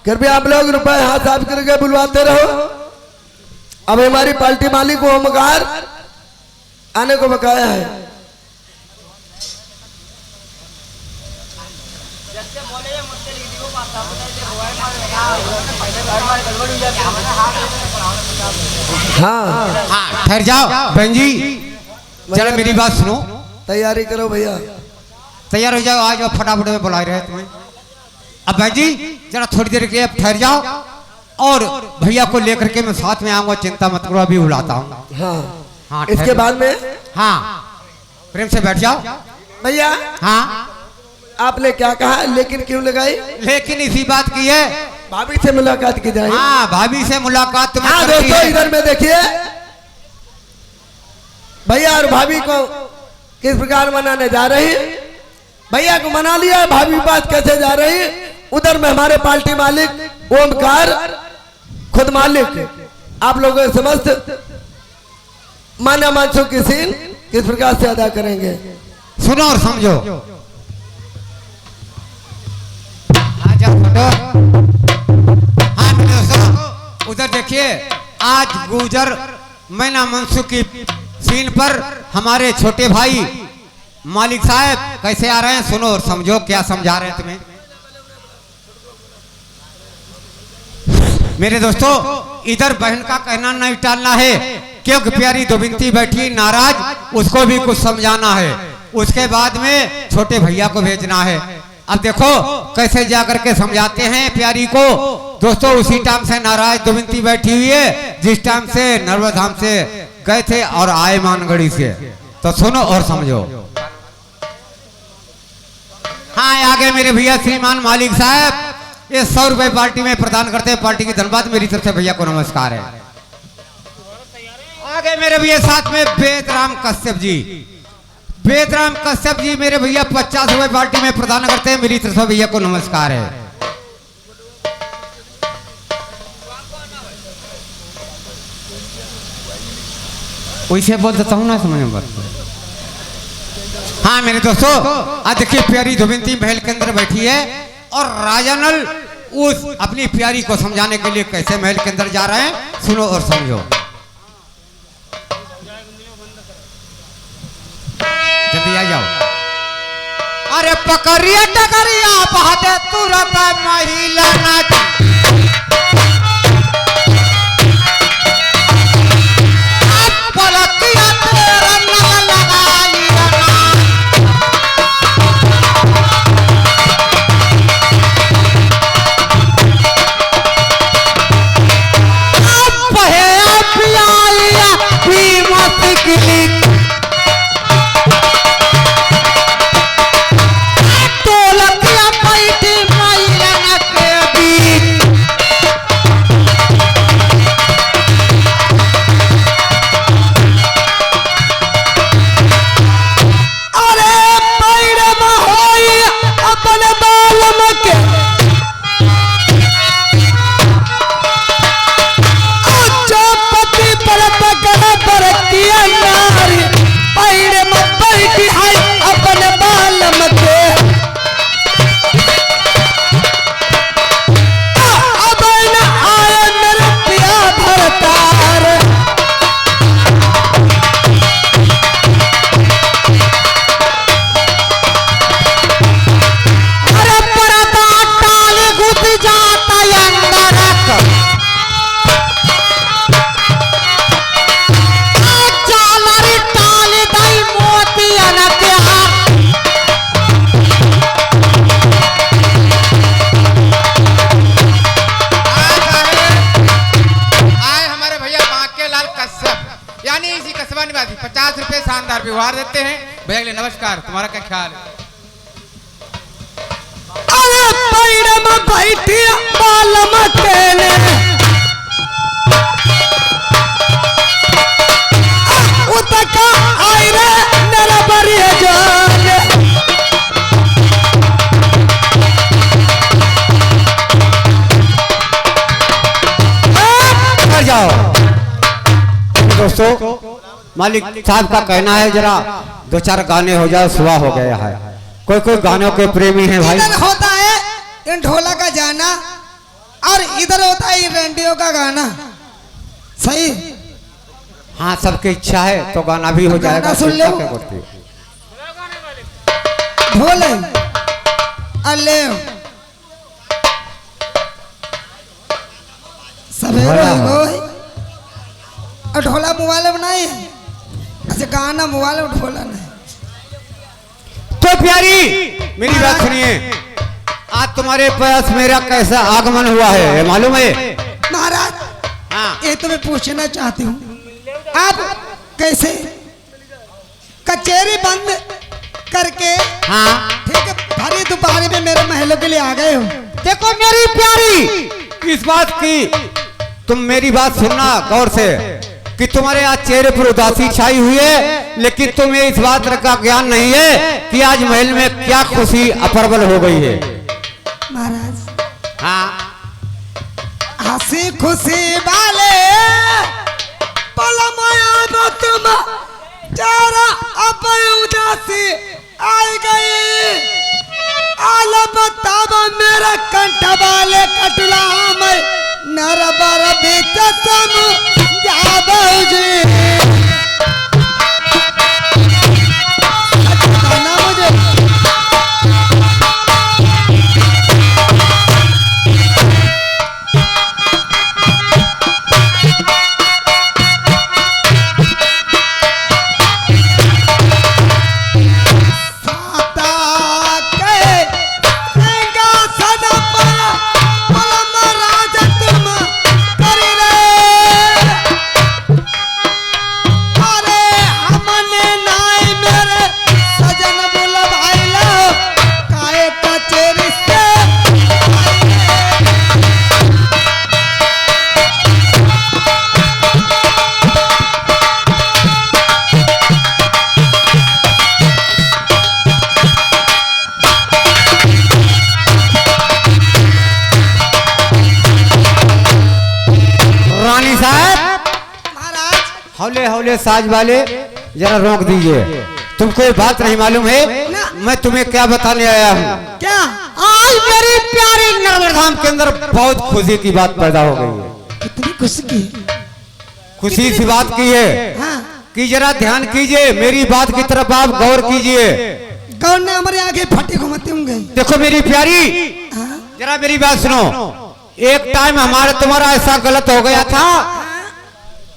फिर भी आप लोग रुपए हाथ साफ करके बुलवाते रहो। अब हमारी पार्टी मालिक को ओमकार आने को बकाया है। हाँ हाँ ठहर जाओ बहन जी, जरा मेरी बात सुनो। तैयारी करो भैया, तैयार हो जाओ, आज फटाफट में बुला रहे हैं तुम्हें। अब बहन जी जरा थोड़ी देर के लिए ठहर जाओ, और भैया को लेकर के मैं साथ में आऊंगा, चिंता मत करो, अभी बुलाता हूँ। हाँ हाँ इसके बाद में हाँ प्रेम से बैठ जाओ भैया। हाँ आपने क्या कहा लेकिन क्यों लगाई? लेकिन इसी बात की है, भाभी से मुलाकात की जाए। हाँ भाभी से मुलाकात तुम्हें हाँ करनी दोस्तों है। इधर में देखिए भैया और भाभी को किस प्रकार मनाने जा रही। भैया को मना लिया, भाभी पास कैसे जा रही। उधर में हमारे पार्टी मालिक ओमकार खुद मालिक आप लोगों के समस्त माना मानसों की सीन किस प्रकार से अदा करेंगे, सुनो और समझो। आजा फोटो। हाँ मेरे दोस्तों उधर देखिए, आज गुजर मैना मनसू की सीन पर हमारे छोटे भाई मालिक साहब कैसे आ रहे हैं, सुनो और समझो क्या समझा रहे हैं तुम्हें। मेरे दोस्तों इधर बहन का कहना नहीं टालना है, क्योंकि प्यारी दोबिंती बैठी नाराज, उसको भी कुछ समझाना है। उसके बाद में छोटे भैया को भेजना है। अब देखो कैसे जा करके समझाते हैं प्यारी को। दोस्तों उसी टाइम से नाराज दोबिंती बैठी हुई है जिस टाइम से नर्मदा धाम से गए थे और आए मानगढ़ी से। तो सुनो और समझो। हाँ आगे मेरे भैया श्रीमान मालिक साहब ये 100 रुपए पार्टी में प्रदान करते हैं। पार्टी की धन्यवाद, मेरी तरफ से भैया को नमस्कार है। आगे मेरे भैया साथ में बेदराम कश्यप जी, बेदराम कश्यप जी मेरे भैया 50 रुपए पार्टी में प्रदान करते हैं, मेरी तरफ से भैया को नमस्कार है। वैसे बोल देता हूँ ना, समझ में बात। हाँ मेरे दोस्तों आज देखिए प्यारी दोबिंती महल के अंदर बैठी है और राजानल उस अपनी प्यारी को समझाने के लिए कैसे महल के अंदर जा रहे हैं, सुनो और समझो। जल्दी आ जाओ। अरे पकड़िया टकरिया बहादे तुरंत महिला नाच, पलकिया तेरा नल लगाई यानी इसी कस्बा निवासी 50 रुपए शानदार व्यवहार देते हैं। भैया के लिए नमस्कार, तुम्हारा क्या ख्याल है? अरे पैर में बैठी बालम केने उतका आई रे नरबरी जान। कर जाओ दोस्तों, मालिक साहब का कहना है जरा 2-4 गाने हो जाए, सुबह हो गया है। कोई कोई गानों के प्रेमी है भाई। होता है इन ढोला का जाना और इधर होता है रेडियो का गाना। सही हाँ सबकी इच्छा है तो गाना भी हो जाएगा। गाना सुन चिंता लो। क्या करती हो? ढोले अले सवेरे हो और ढोला मोबाइल में नहीं है। अच्छा गाना मोबाइल में ढोला नहीं। तो प्यारी मेरी बात सुनिए, आज तुम्हारे पास मेरा कैसा आगमन हुआ है ये मालूम है? महाराज हाँ ये तो मैं पूछना चाहती हूँ, आप कैसे कचहरी बंद करके हाँ ठीक है भरी दोपहर में मेरे महलों के लिए आ गए हो? देखो मेरी प्यारी, इस बात की तुम मेरी बात सुनना गौर से कि तुम्हारे आज चेहरे पर उदासी छाई हुई है, लेकिन तुम्हें इस बात का ज्ञान नहीं है कि आज महल में क्या खुशी अप्रबल हो गई है। महाराज हाँ हंसी खुशी वाले पल माया तुम चारा अब उदासी आई गई। आला बताब मेरा कंठ वाले कटला में नरबर बीच सम जाबो जी। अच्छा ना मुझे हौले हौले साज वाले जरा रोक दीजिए। तुमको ये बात नहीं मालूम है मैं तुम्हें क्या बताने आया हूँ? क्या आज मेरी प्यारी नर्मदाधाम के अंदर बहुत खुशी की बात पैदा हो गई है। कितनी खुशी की? खुशी सी बात की है हाँ कि जरा ध्यान कीजिए, मेरी बात की तरफ आप गौर कीजिए। कौन ने हमारे आगे फटे घुमाते होंगे? देखो मेरी प्यारी, हाँ? जरा मेरी बात सुनो। एक टाइम हमारा तुम्हारा ऐसा गलत हो गया था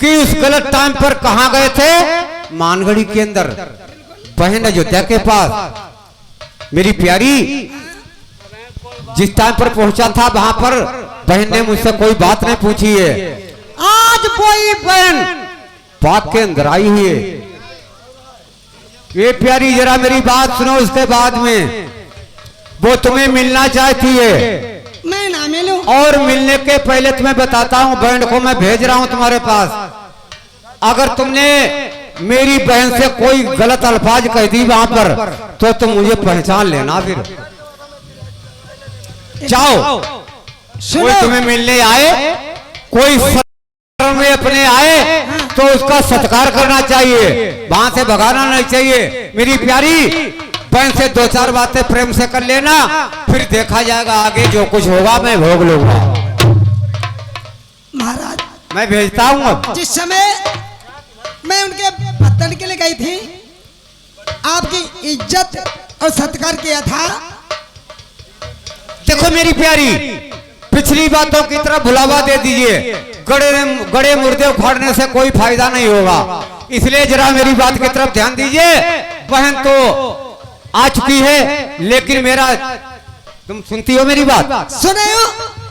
कि उस गलत टाइम पर कहाँ गए थे? मानगढ़ी के अंदर बहन अयोध्या के पास। मेरी प्यारी जिस टाइम पर पहुंचा था वहां पर बहन ने मुझसे कोई बात नहीं पूछी है। आज कोई बहन बाग के अंदर आई हुई है। ये प्यारी जरा मेरी बात सुनो, उसके बाद में वो तुम्हें मिलना चाहती है मैं ना मिलूं? और मिलने के पहले तुम्हें बताता हूँ, बहन को मैं भेज रहा हूँ तुम्हारे पास। अगर तुमने मेरी बहन से कोई गलत अल्फाज कह दी वहां पर तो तुम मुझे पहचान लेना। फिर जाओ, कोई तुम्हें मिलने आए, कोई सत्कार में अपने आए तो उसका सत्कार करना चाहिए, वहां से भगाना नहीं चाहिए। मेरी प्यारी बहन से दो चार बातें प्रेम से कर लेना, फिर देखा जाएगा आगे जो कुछ होगा मैं भोग लूंगा। महाराज मैं भेजता हूँ। अब जिस समय मैं उनके पत्तन के लिए गई थी, आपकी इज्जत और सत्कार किया था। देखो मेरी प्यारी, पिछली बातों की तरफ भुलावा दे दीजिए। गड़े मुर्दे उखाड़ने से कोई फायदा नहीं होगा, इसलिए जरा मेरी बात की तरफ ध्यान दीजिए। बहन तो आ चुकी है, लेकिन मेरा तुम सुनती हो मेरी बात? सुने हो?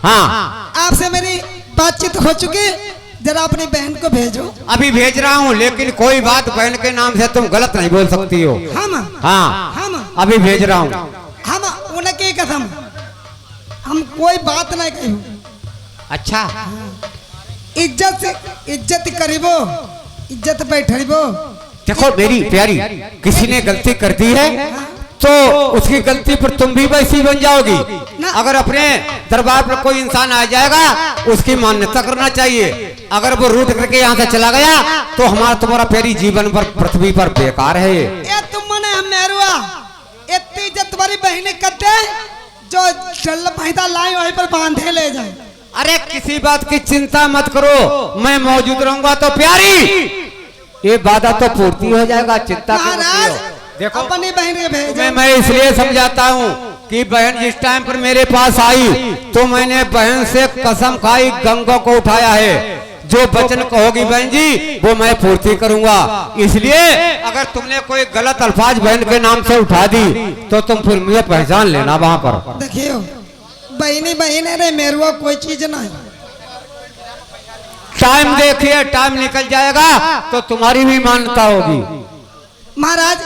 हाँ आपसे मेरी बातचीत हो चुकी, जरा अपनी बहन को भेजो। अभी भेज रहा हूँ, लेकिन कोई बात बहन के नाम से तुम गलत नहीं बोल सकती हो। हाँ अभी भेज रहा हूँ। हम उनकी कसम हम कोई बात नहीं कही। अच्छा इज्जत करीबो, इज्जत बैठो। देखो मेरी प्यारी, किसी ने गलती कर दी है तो उसकी गलती पर तुम भी वैसी बन जाओगी। अगर अपने दरबार पर कोई इंसान आ जाएगा उसकी मान्यता करना चाहिए। अगर वो रूठ करके यहाँ से चला गया तो हमारा तुम्हारा प्यारी जीवन पर पृथ्वी पर बेकार है। ये तुम मने हम मेरुआ इतनी इज्जत तुम्हारी बहने करते जो चल महिदा लाई वहीं पर बांधे ले जाए। अरे किसी बात की चिंता मत करो, मैं मौजूद रहूंगा तो प्यारी ये वादा तो पूर्ति हो जाएगा, चिंता क्यों मत महाराज करो। देखो अपनी बहन के भेजो। तुम्हें मैं इसलिए समझाता हूँ कि बहन जिस टाइम पर मेरे पास आई तो मैंने बहन से कसम खाई, गंगा को उठाया है, जो वचन कहोगी बहन जी वो मैं पूर्ति करूंगा। इसलिए अगर तुमने कोई गलत अल्फाज बहन के नाम से उठा दी तो तुम फिर मुझे पहचान लेना वहां पर। देखियो बहनी बहन रे मेरे कोई चीज नहीं। टाइम देखिए, टाइम निकल जाएगा तो तुम्हारी भी मान्यता होगी। महाराज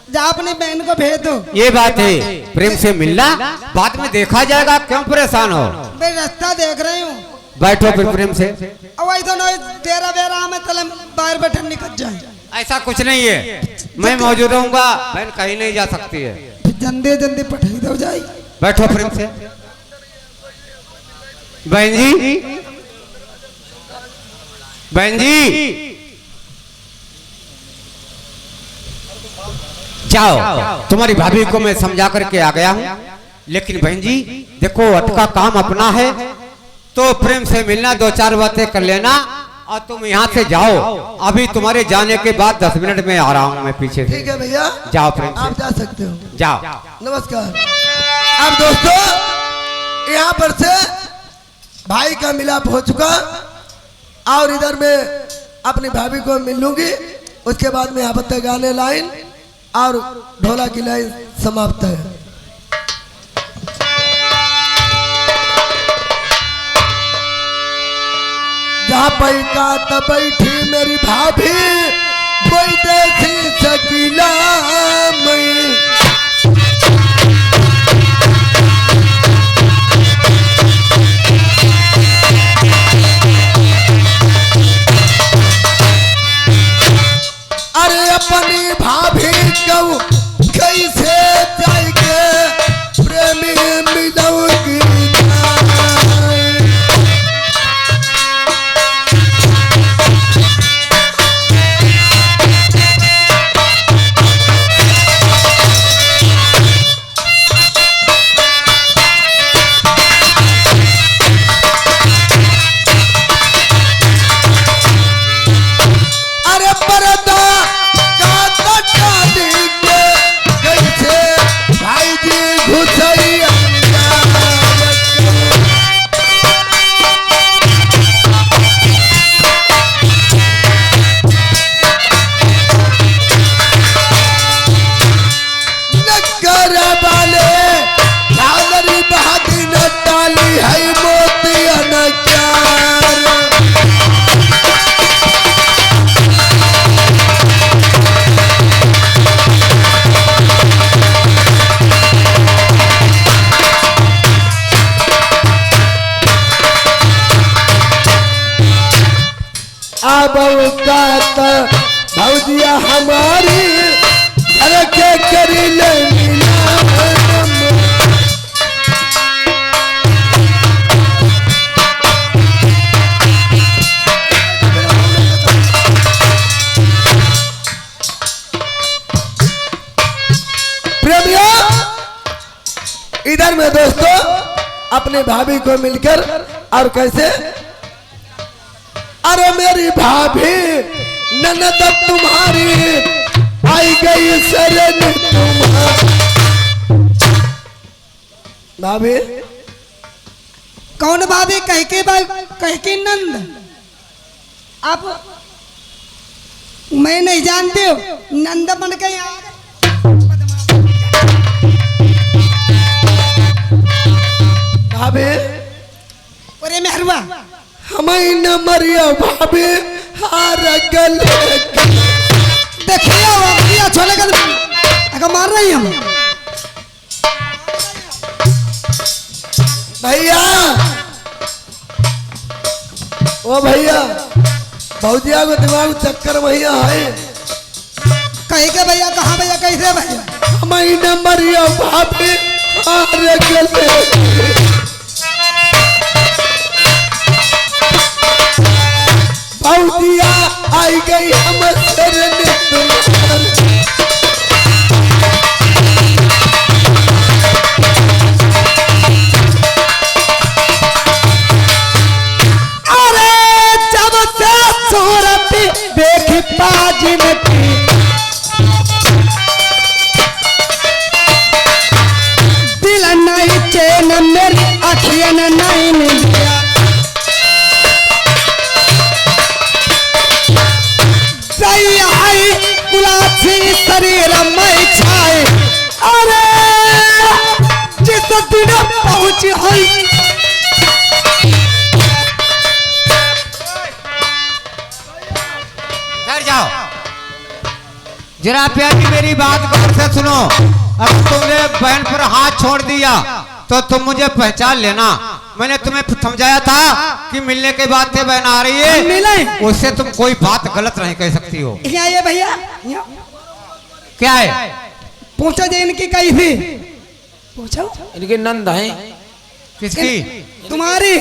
जा अपनी बहन को भेज दो। ये बात है, प्रेम से मिलना बाद में देखा जाएगा, क्यों परेशान हो। मैं रास्ता देख रही हूँ। बैठो फिर प्रेम से। अब ऐसा ना तेरा बेरा में तले बाहर बैठे निकल जाए। ऐसा कुछ नहीं है, मैं मौजूद रहूंगा, बहन कहीं नहीं जा सकती है। जल्दी जल्दी पठाई दो जाए। बैठो प्रेम से। बहन जी, बहन जी जाओ, तुम्हारी भाभी को मैं समझा करके आ गया हूँ। लेकिन बहन जी देखो अटका काम अपना है तो प्रेम से मिलना, दो चार बातें कर लेना और तुम यहाँ से जाओ। अभी तुम्हारे जाने के बाद 10 मिनट में आ रहा हूँ मैं पीछे से। ठीक है भैया, जाओ प्रेम से, आप जा सकते हो। जाओ। नमस्कार। अब दोस्तों यहाँ पर से भाई का मिलाप हो चुका और इधर मैं अपनी भाभी को मिल लूंगी, उसके बाद में यहाँ पर गाने लाइन और ढोला की लाइन समाप्त है। जहाँ पैका तब बैठी मेरी भाभी कोई देसी शकीला में। अरे अपनी भाभी को कैसे जाएंगे प्रेमी मिलोगी। भौजिया हमारी घर के करी ले मिला। प्रेमियों इधर में दोस्तों अपने भाभी को मिलकर और कैसे, अरे मेरी भाभी ननद तुम्हारी आई गई शरण तुम्हारी। भाभी कौन भाभी? कह के नंद? आप मैं नहीं जानते हो, नंद बन के यहाँ भाभी। अरे मेहरबा हमें न मरिया भाभी हार गल। देखिए छोले का मार रही हम भैया। ओ भैया भौजिया को दिमाग चक्कर भैया है। कहीं के भैया? कहाँ भैया? कैसे भैया? हमें न मरिया भाभी हार गल। भौजिया आई गई हम शरण तुम्हारी। मेरी अखियां ने नहीं मिलिया गुलाबी शरीर में छाए अरे जिस दिन पहुंची हुई घर जाओ जरा प्यारी मेरी बात गौर से सुनो। अब तुमने बहन पर हाथ छोड़ दिया तो तुम मुझे पहचान लेना। मैंने तुम्हें समझाया था कि मिलने के बाद से बहन आ रही है उससे तुम कोई बात गलत नहीं कह सकती हो। यहाँ ये भैया क्या है पूछो जो इनकी कही थी पूछो इनके नंद हैं। किसकी? तुम्हारी।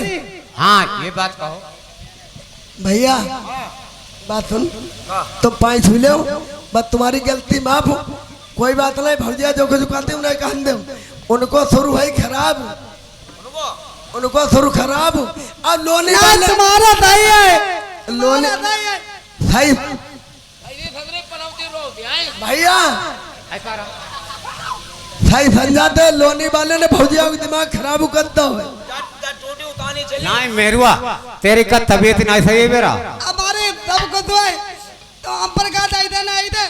हाँ ये बात कहो भैया बात सुन तुम पाँच मिले हो बस तुम्हारी गलती माफ हो कोई बात नहीं भौजिया जो कुछ कहते उन्हें कहन दो उनको शुरू है खराब उनको शुरू खराब अब लोने वाले तुम्हारा दाई है लोने सही भैया सही समझाते लोनी वाले ने भौजिया का दिमाग खराब करता है। नहीं मेरुआ तेरी का तबीयत नहीं सही है मेरा। हमारे सब को तो हम पर का दाई देना आई थे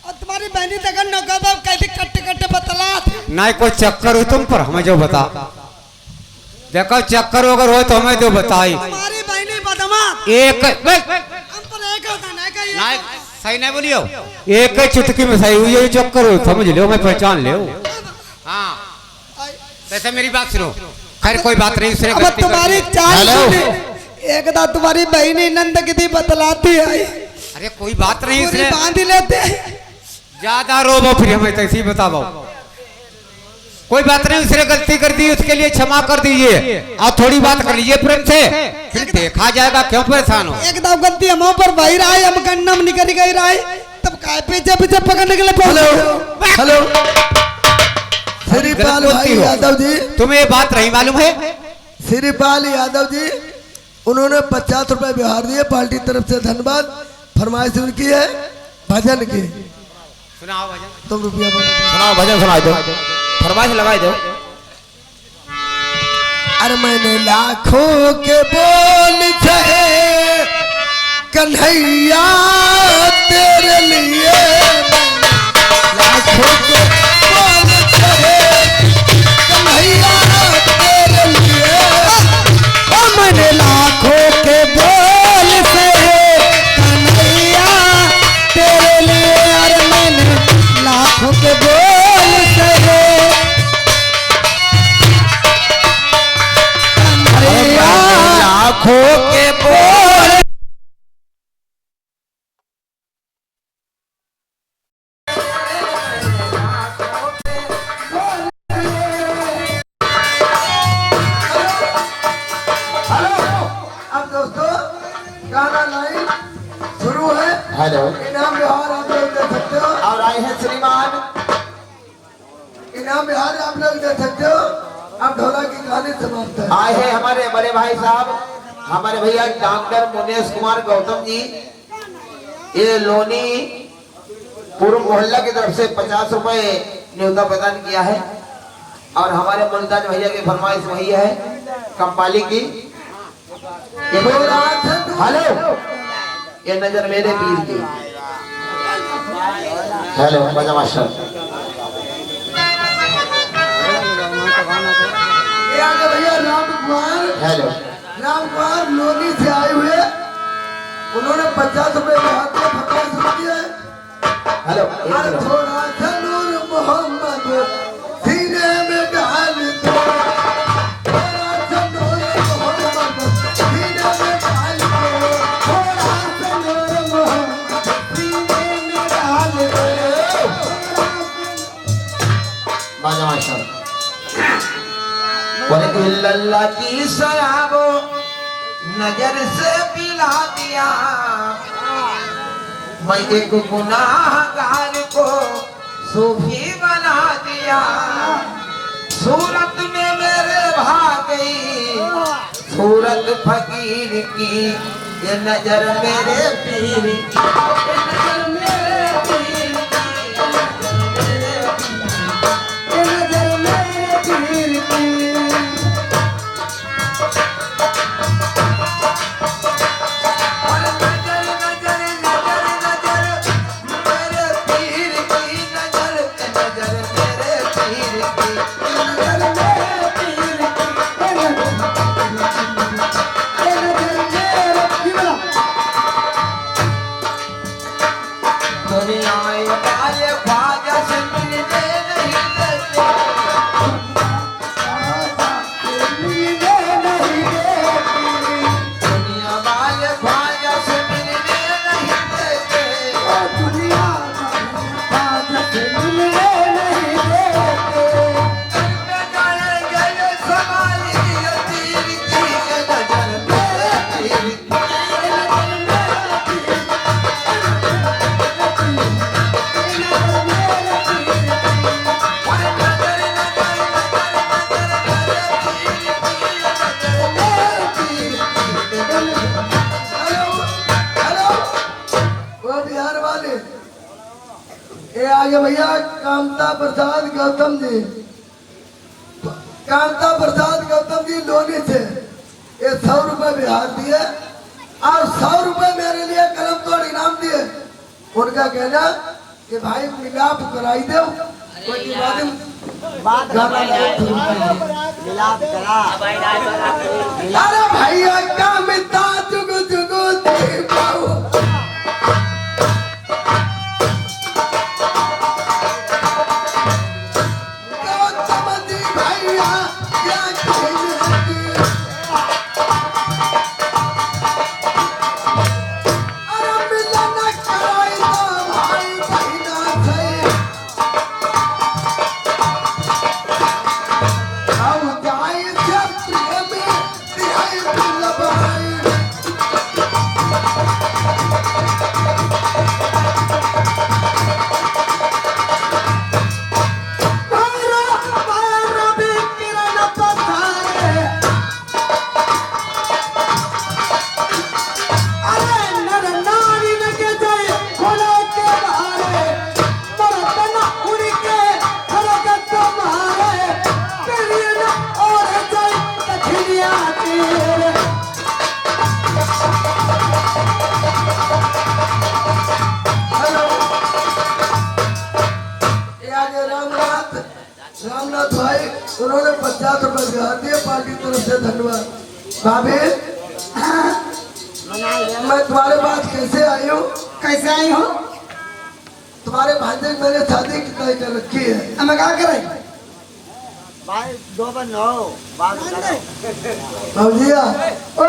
और तुम्हारी बहनी तक नौका बाप कैसे कट्टे कट्टे बतला नहीं कोई चक्कर हो तुम पर हमें जो बता देखो चक्कर अगर हो तो हमें जो बताई। तुम्हारी बहनी बदमाश एक हम पर एक होता ना नहीं सही नहीं बोलियो एक चुटकी में सही हुई है चक्कर हो समझ लो मैं पहचान ले। हाँ वैसे मेरी बात सुनो खैर कोई बात नहीं उसने अब तुम्हारी चाल एक दा तुम्हारी बहनी नंद की थी बतलाती है। अरे कोई बात नहीं उसने बांध लेते ज्यादा रोबो फिर हमें तो इसी बताओ कोई बात नहीं उसने गलती कर दी उसके लिए क्षमा कर दीजिए और थोड़ी बात कर लीजिए प्रेम से फिर देखा जाएगा क्यों परेशान हो। एक दाव गलती हम पर भाई रहा है हम गन्नम निकल गई रहा है तब काय पीछे पीछे पकड़ने के लिए हेलो हेलो श्रीपाल भाई यादव जी तुम्हें ये बात नहीं मालूम है? श्रीपाल यादव जी उन्होंने 50 रुपए व्यवहार दिए पार्टी तरफ से धन्यवाद। फरमाइश उनकी है भजन की सुनाओ भजन तुम रुपया सुनाओ भजन सुना दो फरमाइश लगाई दो। अरे मैंने लाखों के बोल थे कन्हैया तेरे लिए लाखों के बोल थे कन्हैया तेरे लिए मैंने लाखों के बोल से कन्हैया तेरे लिए अरे मैंने लाखों के बोल से कन्हैया लाखों के बोल अब दोस्तों गाना लाइन शुरू है। हेलो इनाम व्यवहार आप लोग दे सकते हो और आए हैं श्रीमान इनाम व्यवहार आप लोग दे सकते हो। अब ढोला की कहानी समाप्त है। आए हैं हमारे बड़े भाई साहब हमारे भैया डॉक्टर मुनेश कुमार गौतम जी ये लोनी पूर्व मोहल्ला की तरफ से 50 रुपए न्योता प्रदान किया है और हमारे मुल्तान भैया की फरमाइश वही है कंपाली की हेलो ये नजर मेरे पीर की हेलो बजा मास्टर ये आगे भैया राम कुमार हेलो लोनी से आए हुए उन्होंने 50 रुपए व्यवहार दिए 50 रुपये हेलो और थोड़ा सा नूर मोहम्मद सीने में डाल दो थोड़ा सा नूर मोहम्मद सीने में डाल दो थोड़ा सा नूर मोहम्मद सीने में डाल दो। बाजा मास्टर अल्लाह की सयाबो नजर से पिला दिया मैं एक गुनाहगार को सूफी बना दिया सूरत में मेरे भाग गई सूरत फकीर की ये नजर मेरे पीर की भैया कामता प्रसाद गौतम जी, कामता प्रसाद गौतम जी लोनी से ये 100 रुपए बिहार दिए और 100 रुपए मेरे लिए कलम तोड़ इनाम दिए। उनका कहना कि भाई मिलाप कराई दो, कोई बात गाना मिलाप करा। अरे भैया का मिता जुगु जुगु दीपाओ गौतम जी भैया क्या कहने अरे मिलन कराई दो भाई बहिना से आओ जाए जब प्रेम तिहाई लबाई रामनाथ भाई उन्होंने 50 रुपए बिहार दिए, पार्टी की तरफ से धन्यवाद। भाभी मैं तुम्हारे पास कैसे आई हूँ? कैसे आई हो? तुम्हारे भांजे की मैंने शादी की तय कर रखी है। हम क्या करें? भाई 2 बन हो बात करो। भौजिया ओ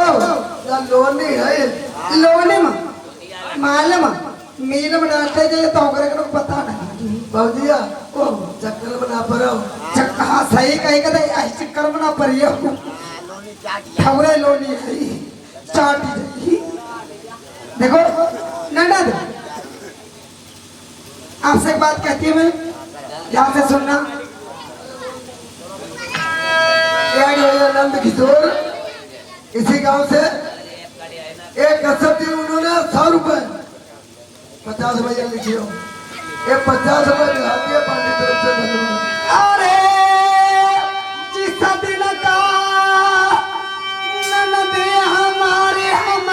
या लोनी है लोने में मालूम मील बनाते जाए तो ओकरे को पता नहीं। भौजिया ओ चक्कर बना पड़ो चक्का सही कहीं का ऐसे चक्कर बना परियो ठवरे लोनी है चाटी जाई। देखो नंदन आपसे एक बात कहती हूँ मैं, ध्यान से सुनना। नंद किशोर इसी गांव से एक कसब दी उन्होंने 100 रुपए 50 रुपया लिखियो, ये 50 रुपए दिखाती है पानी तरफ से धन्यवाद। अरे जिस दिन का ननद हमारे हम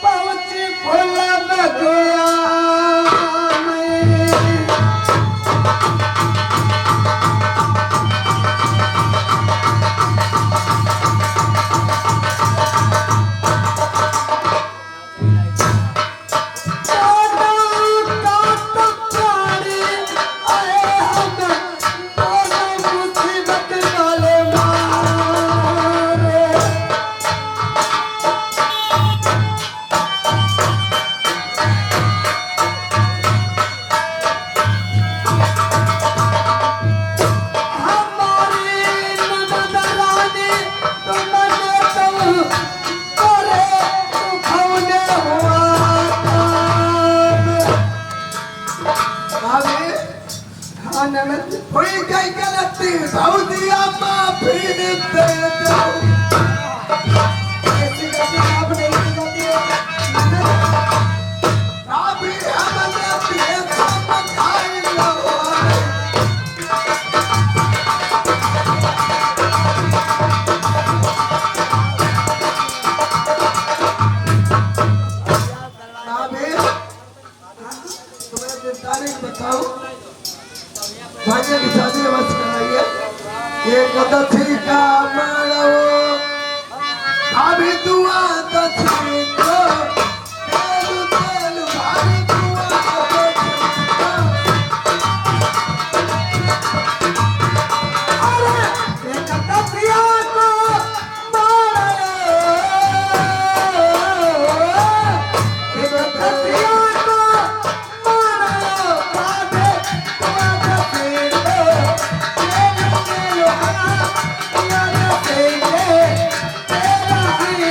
पहुँच भोला बगोया हुई कई गलती भौजिया माफी दे दो। ऐसी गलती आप नहीं की जाती है। अभी हमने पेट खाई लो अभी तुम्हें तारीख बताओ भांजे की शादी बस कराइए। ये कदथी का मारो भाभी दुआ दथी को तेलु तेलु भाभी दुआ अरे एक तपिया को मारो एक तपिया को मारो बाबे बाबे तेरे तेरे यार तेरे तेरा ही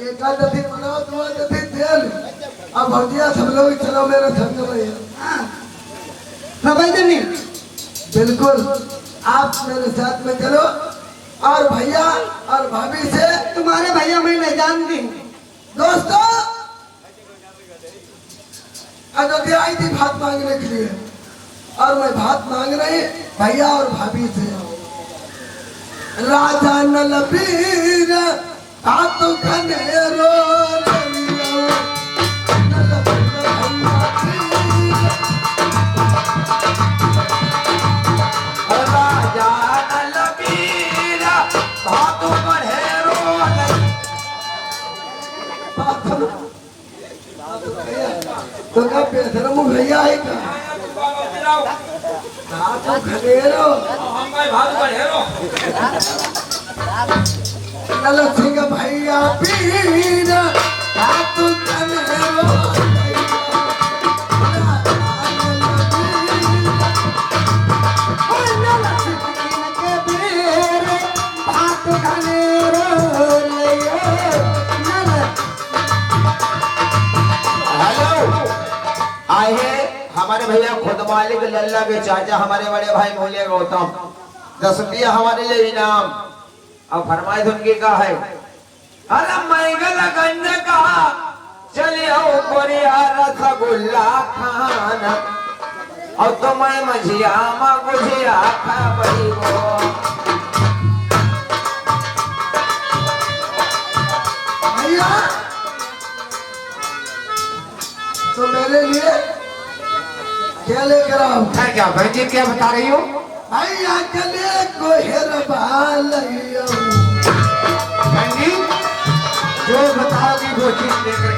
एक आदमी बनाओ, दो आदमी तेल। अब भौजिया सब लोग चलो मेरे संग भैया। नहीं बिल्कुल, आप मेरे साथ में चलो। और भैया और भाभी से तुम्हारे भैया मैं नहीं जानती। दोस्तों, अयोध्या आई थी भात मांगने के लिए, और मैं भात मांग रही भैया और भाभी से। राजा नलबीर हाथों खनेरो राजा नलबीर भातु कढ़ेरो तो क्या बेशरम भैया है का हाथों खनेरो नल सिंह भैया पीर हाथों खनेरो आए हैं हमारे भैया खुद मालिक लल्ला के चाचा हमारे बड़े भाई मोलिया गौतम 10 रुपया हमारे लिए इनाम। अब फरमाइश उनकी का है, अरे मैगल गंज कहा चले आओ कोरिया रसगुल्ला खाना और तुम्हें मझिया माँ गुझिया खा बड़ी वो। भैया तो मेरे लिए क्या लेकर आओ? क्या बहन जी क्या बता रही हो? भैया के लिए कोहेर बाल बहन जी जो बताओगी वो चीज लेकर